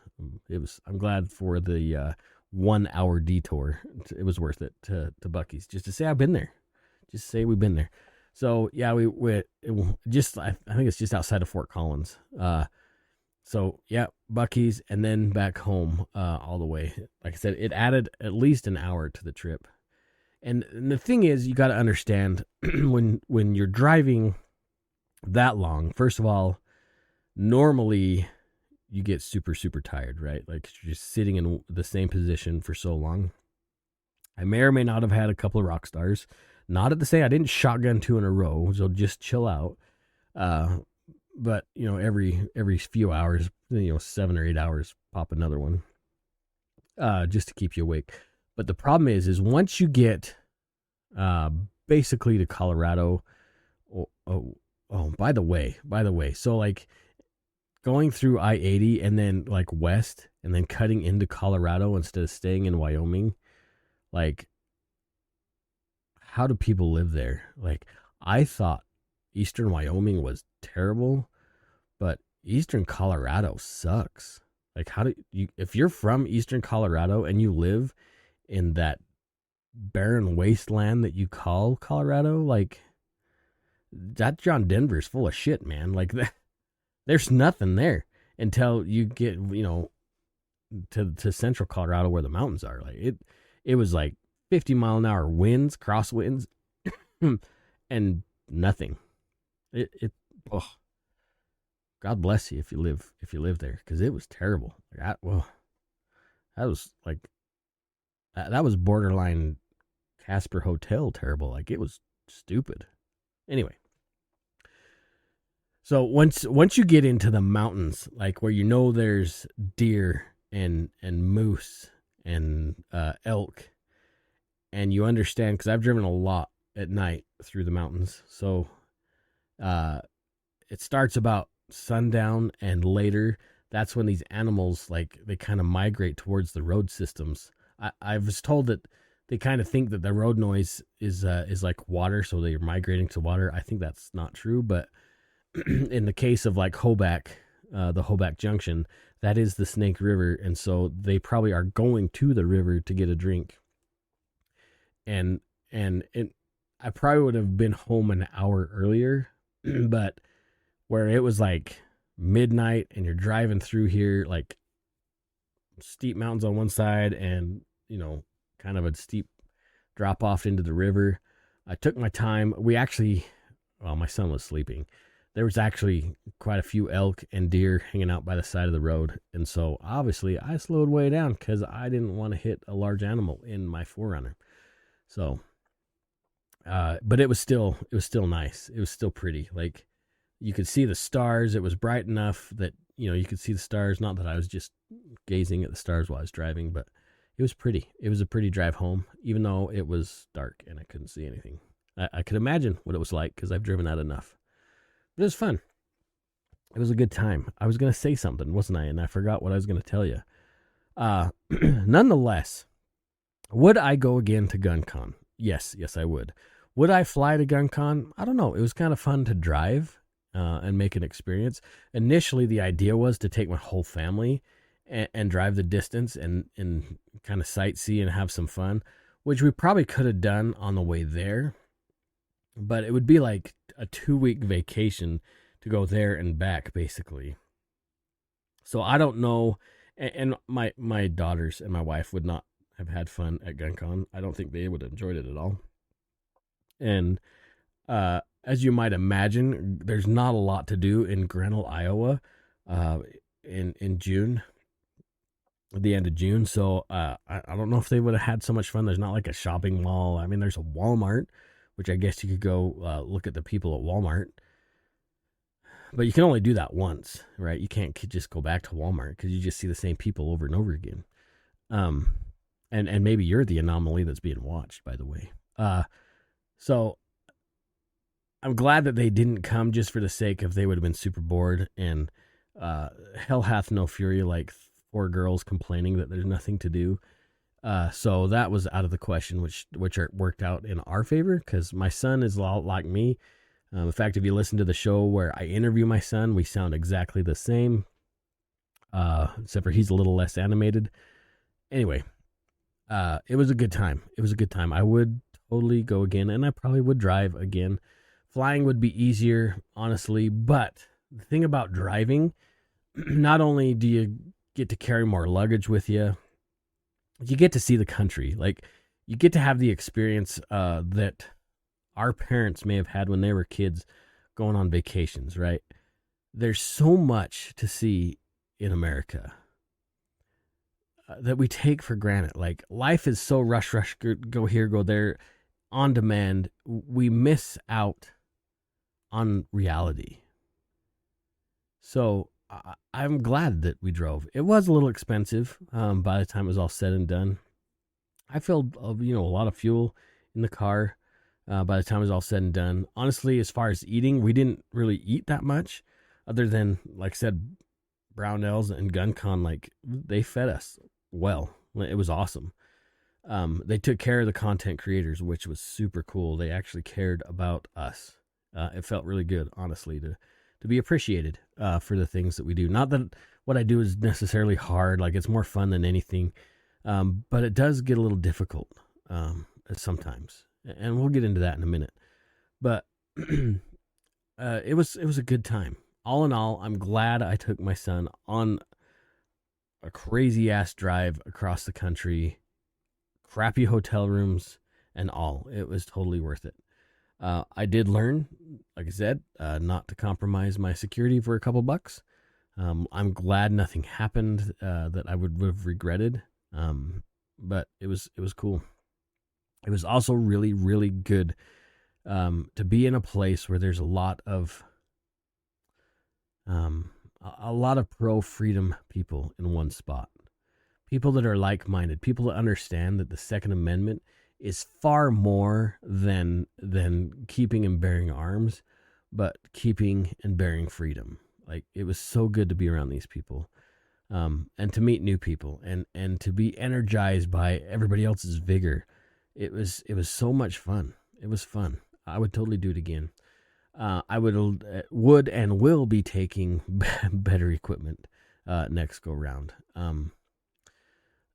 I'm glad for the 1 hour detour. It was worth it to Buc-ee's just to say I've been there, just say we've been there. So yeah, I think it's just outside of Fort Collins. So yeah, Buc-ee's, and then back home all the way. Like I said, it added at least an hour to the trip. And the thing is, you got to understand when you're driving that long, first of all, normally you get super, super tired, right? Like, you're just sitting in the same position for so long. I may or may not have had a couple of rock stars. Not at the same, I didn't shotgun 2 in a row, so just chill out. but every few hours, 7 or 8 hours, pop another one, just to keep you awake. But the problem is once you get uh, basically to Colorado. Oh, by the way, so like going through I-80 and then like west and then cutting into Colorado instead of staying in Wyoming, like how do people live there? Like I thought eastern Wyoming was terrible, but eastern Colorado sucks. Like how do you, if you're from eastern Colorado and you live in that barren wasteland that you call Colorado, like that John Denver's full of shit, man. Like there's nothing there until you get, to central Colorado where the mountains are. Like it was like 50-mile-an-hour winds, crosswinds, and nothing. Oh, God bless you if you live there, because it was terrible. That was like that was borderline Casper Hotel terrible. Like it was stupid. Anyway, so once you get into the mountains, like where there's deer and moose and elk, and you understand, because I've driven a lot at night through the mountains, so it starts about sundown and later. That's when these animals, like, they kind of migrate towards the road systems. I was told that they kind of think that the road noise is like water, so they're migrating to water. I think that's not true, but in the case of like Hoback, the Hoback Junction, that is the Snake River, and so they probably are going to the river to get a drink. And I probably would have been home an hour earlier, but where it was like midnight and you're driving through here, like steep mountains on one side and kind of a steep drop off into the river. I took my time. My son was sleeping. There was actually quite a few elk and deer hanging out by the side of the road. And so obviously I slowed way down because I didn't want to hit a large animal in my 4Runner. So, but it was still nice. It was still pretty. Like you could see the stars. It was bright enough that, you could see the stars. Not that I was just gazing at the stars while I was driving, but it was pretty. It was a pretty drive home, even though it was dark and I couldn't see anything. I could imagine what it was like because I've driven that enough. But it was fun. It was a good time. I was going to say something, wasn't I? And I forgot what I was going to tell you. Nonetheless, would I go again to GunCon? Yes, I would. Would I fly to GunCon? I don't know. It was kind of fun to drive and make an experience. Initially, the idea was to take my whole family and drive the distance and kind of sightsee and have some fun, which we probably could have done on the way there. But it would be like a 2-week vacation to go there and back, basically. So I don't know. And my daughters and my wife would not have had fun at GunCon. I don't think they would have enjoyed it at all. And as you might imagine, there's not a lot to do in Grinnell, Iowa, in June, at the end of June. So I don't know if they would have had so much fun. There's not like a shopping mall. I mean, there's a Walmart, which I guess you could go look at the people at Walmart. But you can only do that once, right? You can't just go back to Walmart because you just see the same people over and over again. And maybe you're the anomaly that's being watched, by the way. So I'm glad that they didn't come just for the sake of they would have been super bored. And hell hath no fury, like 4 girls complaining that there's nothing to do. So that was out of the question, which worked out in our favor because my son is a lot like me. In fact, if you listen to the show where I interview my son, we sound exactly the same, except for he's a little less animated. Anyway, it was a good time. I would totally go again, and I probably would drive again. Flying would be easier, honestly, but the thing about driving, not only do you get to carry more luggage with you, you get to see the country. Like, you get to have the experience that our parents may have had when they were kids going on vacations, right? There's so much to see in America that we take for granted. Like, life is so rush, go here, go there, on demand. We miss out on reality. So I'm glad that we drove. It was a little expensive by the time it was all said and done. I filled a lot of fuel in the car by the time it was all said and done. Honestly, as far as eating, we didn't really eat that much, other than, like I said, Brownells and GunCon. Like, they fed us well. It was awesome. They took care of the content creators, which was super cool. They actually cared about us. It felt really good, honestly, to be appreciated for the things that we do. Not that what I do is necessarily hard. Like, it's more fun than anything. But it does get a little difficult sometimes, and we'll get into that in a minute. But it was a good time. All in all, I'm glad I took my son on a crazy ass drive across the country, crappy hotel rooms and all. It was totally worth it. I did learn, like I said, not to compromise my security for a couple bucks. I'm glad nothing happened that I would have regretted. But it was cool. It was also really, really good to be in a place where there's a lot of pro freedom people in one spot. People that are like-minded, people that understand that the Second Amendment is far more than keeping and bearing arms, but keeping and bearing freedom. Like, it was so good to be around these people. And to meet new people and to be energized by everybody else's vigor. It was so much fun. It was fun. I would totally do it again. I would and will be taking better equipment next go round.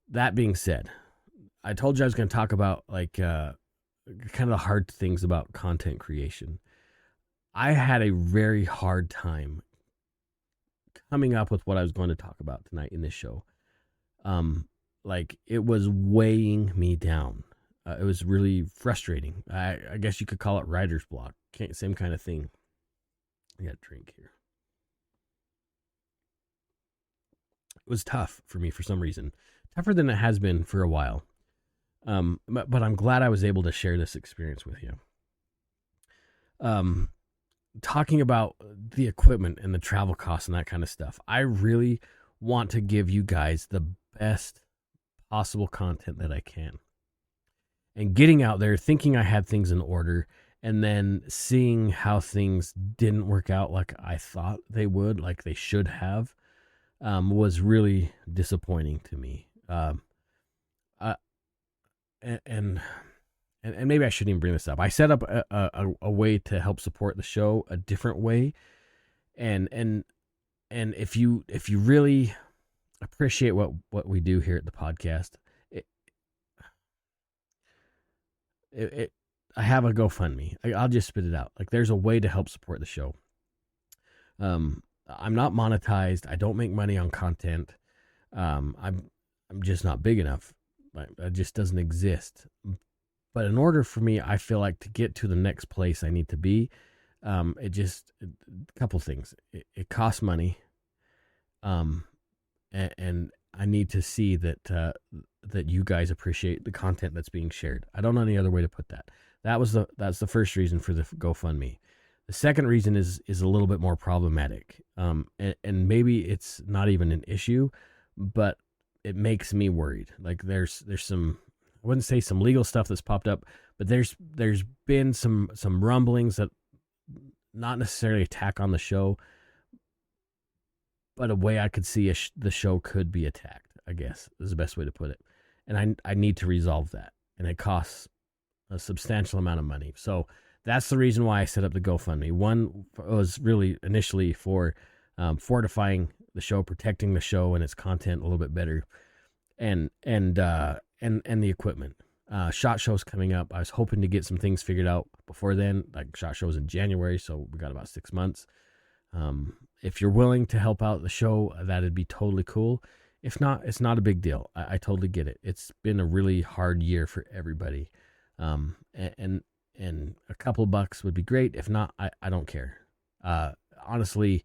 That being said, I told you I was going to talk about kind of the hard things about content creation. I had a very hard time coming up with what I was going to talk about tonight in this show. It was weighing me down. It was really frustrating. I guess you could call it writer's block. Same kind of thing. I got a drink here. It was tough for me for some reason. Tougher than it has been for a while. But I'm glad I was able to share this experience with you. Talking about the equipment and the travel costs and that kind of stuff, I really want to give you guys the best possible content that I can. And getting out there, thinking I had things in order, and then seeing how things didn't work out like I thought they would, like they should have, was really disappointing to me. And maybe I shouldn't even bring this up. I set up a way to help support the show a different way, and if you really appreciate what we do here at the podcast, I have a GoFundMe. I'll just spit it out. Like, there's a way to help support the show. I'm not monetized. I don't make money on content. I'm just not big enough. It just doesn't exist. But in order for me, I feel like, to get to the next place I need to be, a couple things. It costs money, and I need to see that you guys appreciate the content that's being shared. I don't know any other way to put that. That's the first reason for the GoFundMe. The second reason is a little bit more problematic, and maybe it's not even an issue, but it makes me worried. Like, there's some, I wouldn't say some legal stuff that's popped up, but there's been some rumblings that, not necessarily attack on the show, but a way I could see the show could be attacked, I guess is the best way to put it. And I need to resolve that, and it costs a substantial amount of money. So that's the reason why I set up the GoFundMe. One was really initially for fortifying the show, protecting the show and its content a little bit better, and the equipment. SHOT Show's coming up. I was hoping to get some things figured out before then. Like, SHOT Show's in January, so we got about 6 months. If you're willing to help out the show, that'd be totally cool. If not, it's not a big deal. I totally get it. It's been a really hard year for everybody. And a couple of bucks would be great. If not, I don't care. Honestly,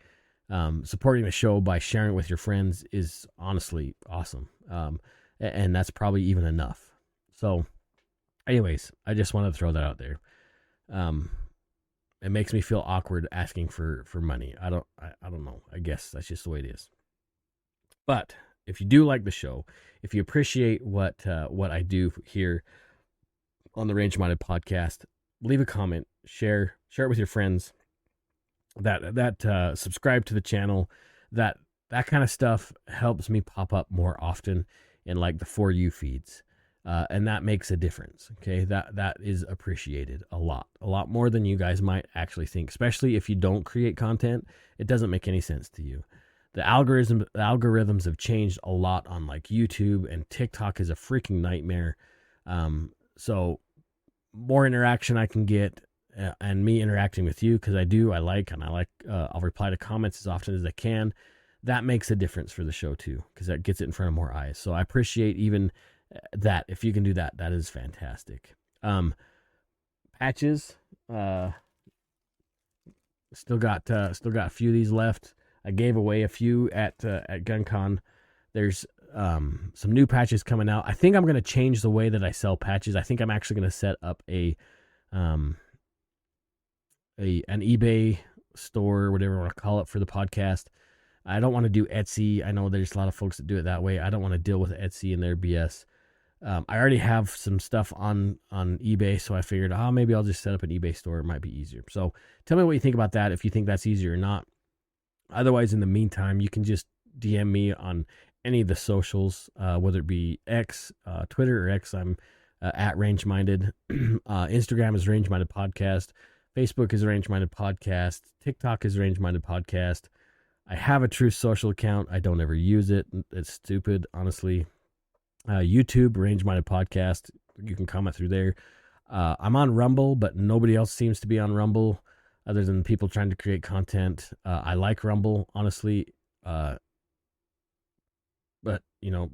supporting the show by sharing it with your friends is honestly awesome. And that's probably even enough. So anyways, I just wanted to throw that out there. it makes me feel awkward asking for money. I don't know. I guess that's just the way it is. But if you do like the show, if you appreciate what I do here on the Range Minded podcast, leave a comment, share it with your friends. That subscribe to the channel. That kind of stuff helps me pop up more often in like the For You feeds. And that makes a difference. Okay. That is appreciated a lot more than you guys might actually think, especially if you don't create content. It doesn't make any sense to you. The algorithms have changed a lot on like YouTube, and TikTok is a freaking nightmare. So more interaction I can get, and me interacting with you, because I'll reply to comments as often as I can. That makes a difference for the show too, because that gets it in front of more eyes. So I appreciate even that. If you can do that, that is fantastic. Patches, still got a few of these left. I gave away a few at GunCon. There's some new patches coming out. I think I'm going to change the way that I sell patches. I think I'm actually going to set up an eBay store, whatever you want to call it, for the podcast. I don't want to do Etsy. I know there's a lot of folks that do it that way. I don't want to deal with Etsy and their BS. I already have some stuff on eBay, so I figured, maybe I'll just set up an eBay store. It might be easier. So tell me what you think about that, if you think that's easier or not. Otherwise, in the meantime, you can just DM me on any of the socials, whether it be X, Twitter or X. I'm at Range Minded. Instagram is Range Minded Podcast. Facebook is Range Minded Podcast. TikTok is Range Minded Podcast. I have a Truth Social account. I don't ever use it. It's stupid, honestly. YouTube, Range Minded Podcast. You can comment through there. I'm on Rumble, but nobody else seems to be on Rumble other than people trying to create content. I like Rumble, honestly. But,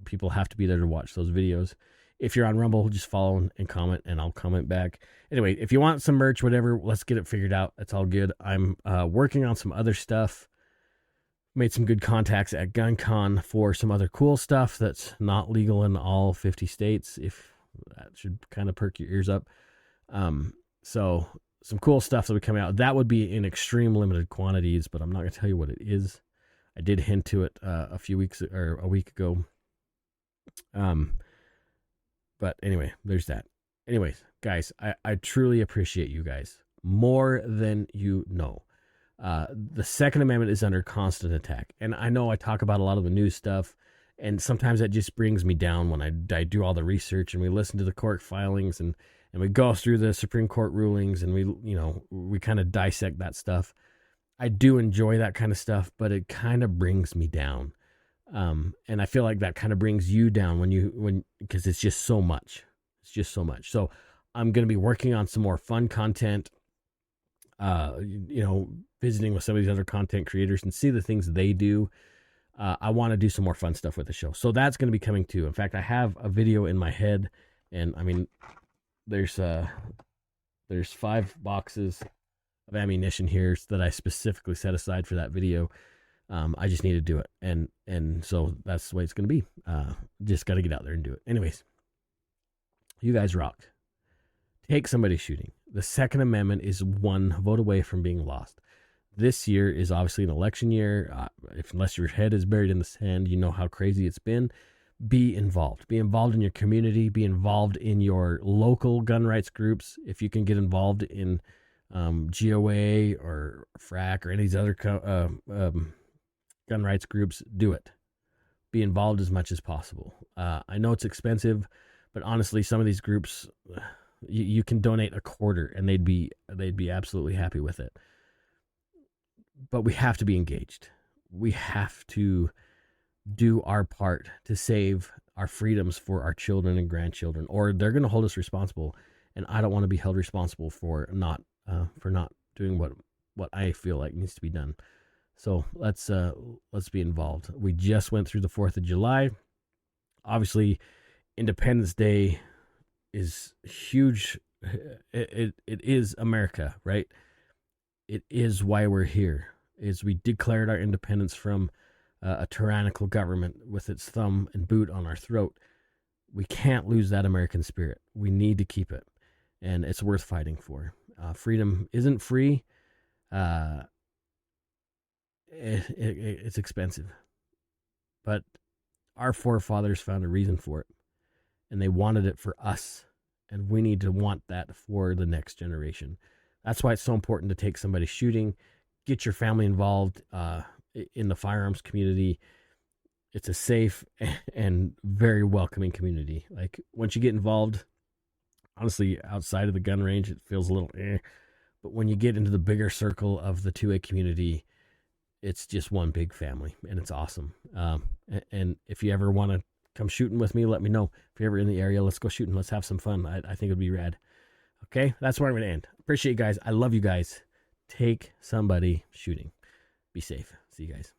people have to be there to watch those videos. If you're on Rumble, just follow and comment, and I'll comment back. Anyway, if you want some merch, whatever, let's get it figured out. It's all good. I'm working on some other stuff. Made some good contacts at GunCon for some other cool stuff that's not legal in all 50 states. If that should kind of perk your ears up. So some cool stuff that will be coming out. That would be in extreme limited quantities, but I'm not going to tell you what it is. I did hint to it a week ago. But anyway, there's that. Anyways, guys, I truly appreciate you guys more than you know. The Second Amendment is under constant attack. And I know I talk about a lot of the news stuff, and sometimes that just brings me down when I do all the research and we listen to the court filings and we go through the Supreme Court rulings and we kind of dissect that stuff. I do enjoy that kind of stuff, but it kind of brings me down. And I feel like that kind of brings you down because it's just so much. It's just so much. So I'm going to be working on some more fun content, visiting with some of these other content creators and see the things they do. I want to do some more fun stuff with the show. So that's going to be coming too. In fact, I have a video in my head, and I mean, there's 5 boxes of ammunition here that I specifically set aside for that video. I just need to do it. And so that's the way it's going to be. Just got to get out there and do it. Anyways, you guys rock. Take somebody shooting. The Second Amendment is one vote away from being lost. This year is obviously an election year. Unless your head is buried in the sand, you know how crazy it's been. Be involved. Be involved in your community. Be involved in your local gun rights groups. If you can get involved in GOA or FRAC or any of these other gun rights groups, do it. Be involved as much as possible. I know it's expensive, but honestly, some of these groups, you can donate a quarter and they'd be absolutely happy with it. But we have to be engaged. We have to do our part to save our freedoms for our children and grandchildren, or they're going to hold us responsible. And I don't want to be held responsible for not doing what I feel like needs to be done. So let's be involved. We just went through the 4th of July. Obviously, Independence Day is huge. It is America, right? It is why we're here. Is we declared our independence from a tyrannical government with its thumb and boot on our throat. We can't lose that American spirit. We need to keep it, and it's worth fighting for. Freedom isn't free. Uh, it's expensive, but our forefathers found a reason for it, and they wanted it for us, and we need to want that for the next generation. That's why it's so important to take somebody shooting, get your family involved in the firearms community. It's a safe and very welcoming community. Like once you get involved, honestly, outside of the gun range, it feels a little but when you get into the bigger circle of the 2A community, it's just one big family, and it's awesome. And if you ever want to come shooting with me, let me know. If you're ever in the area, let's go shooting. Let's have some fun. I think it'd be rad. Okay, that's where I'm going to end. Appreciate you guys. I love you guys. Take somebody shooting. Be safe. See you guys.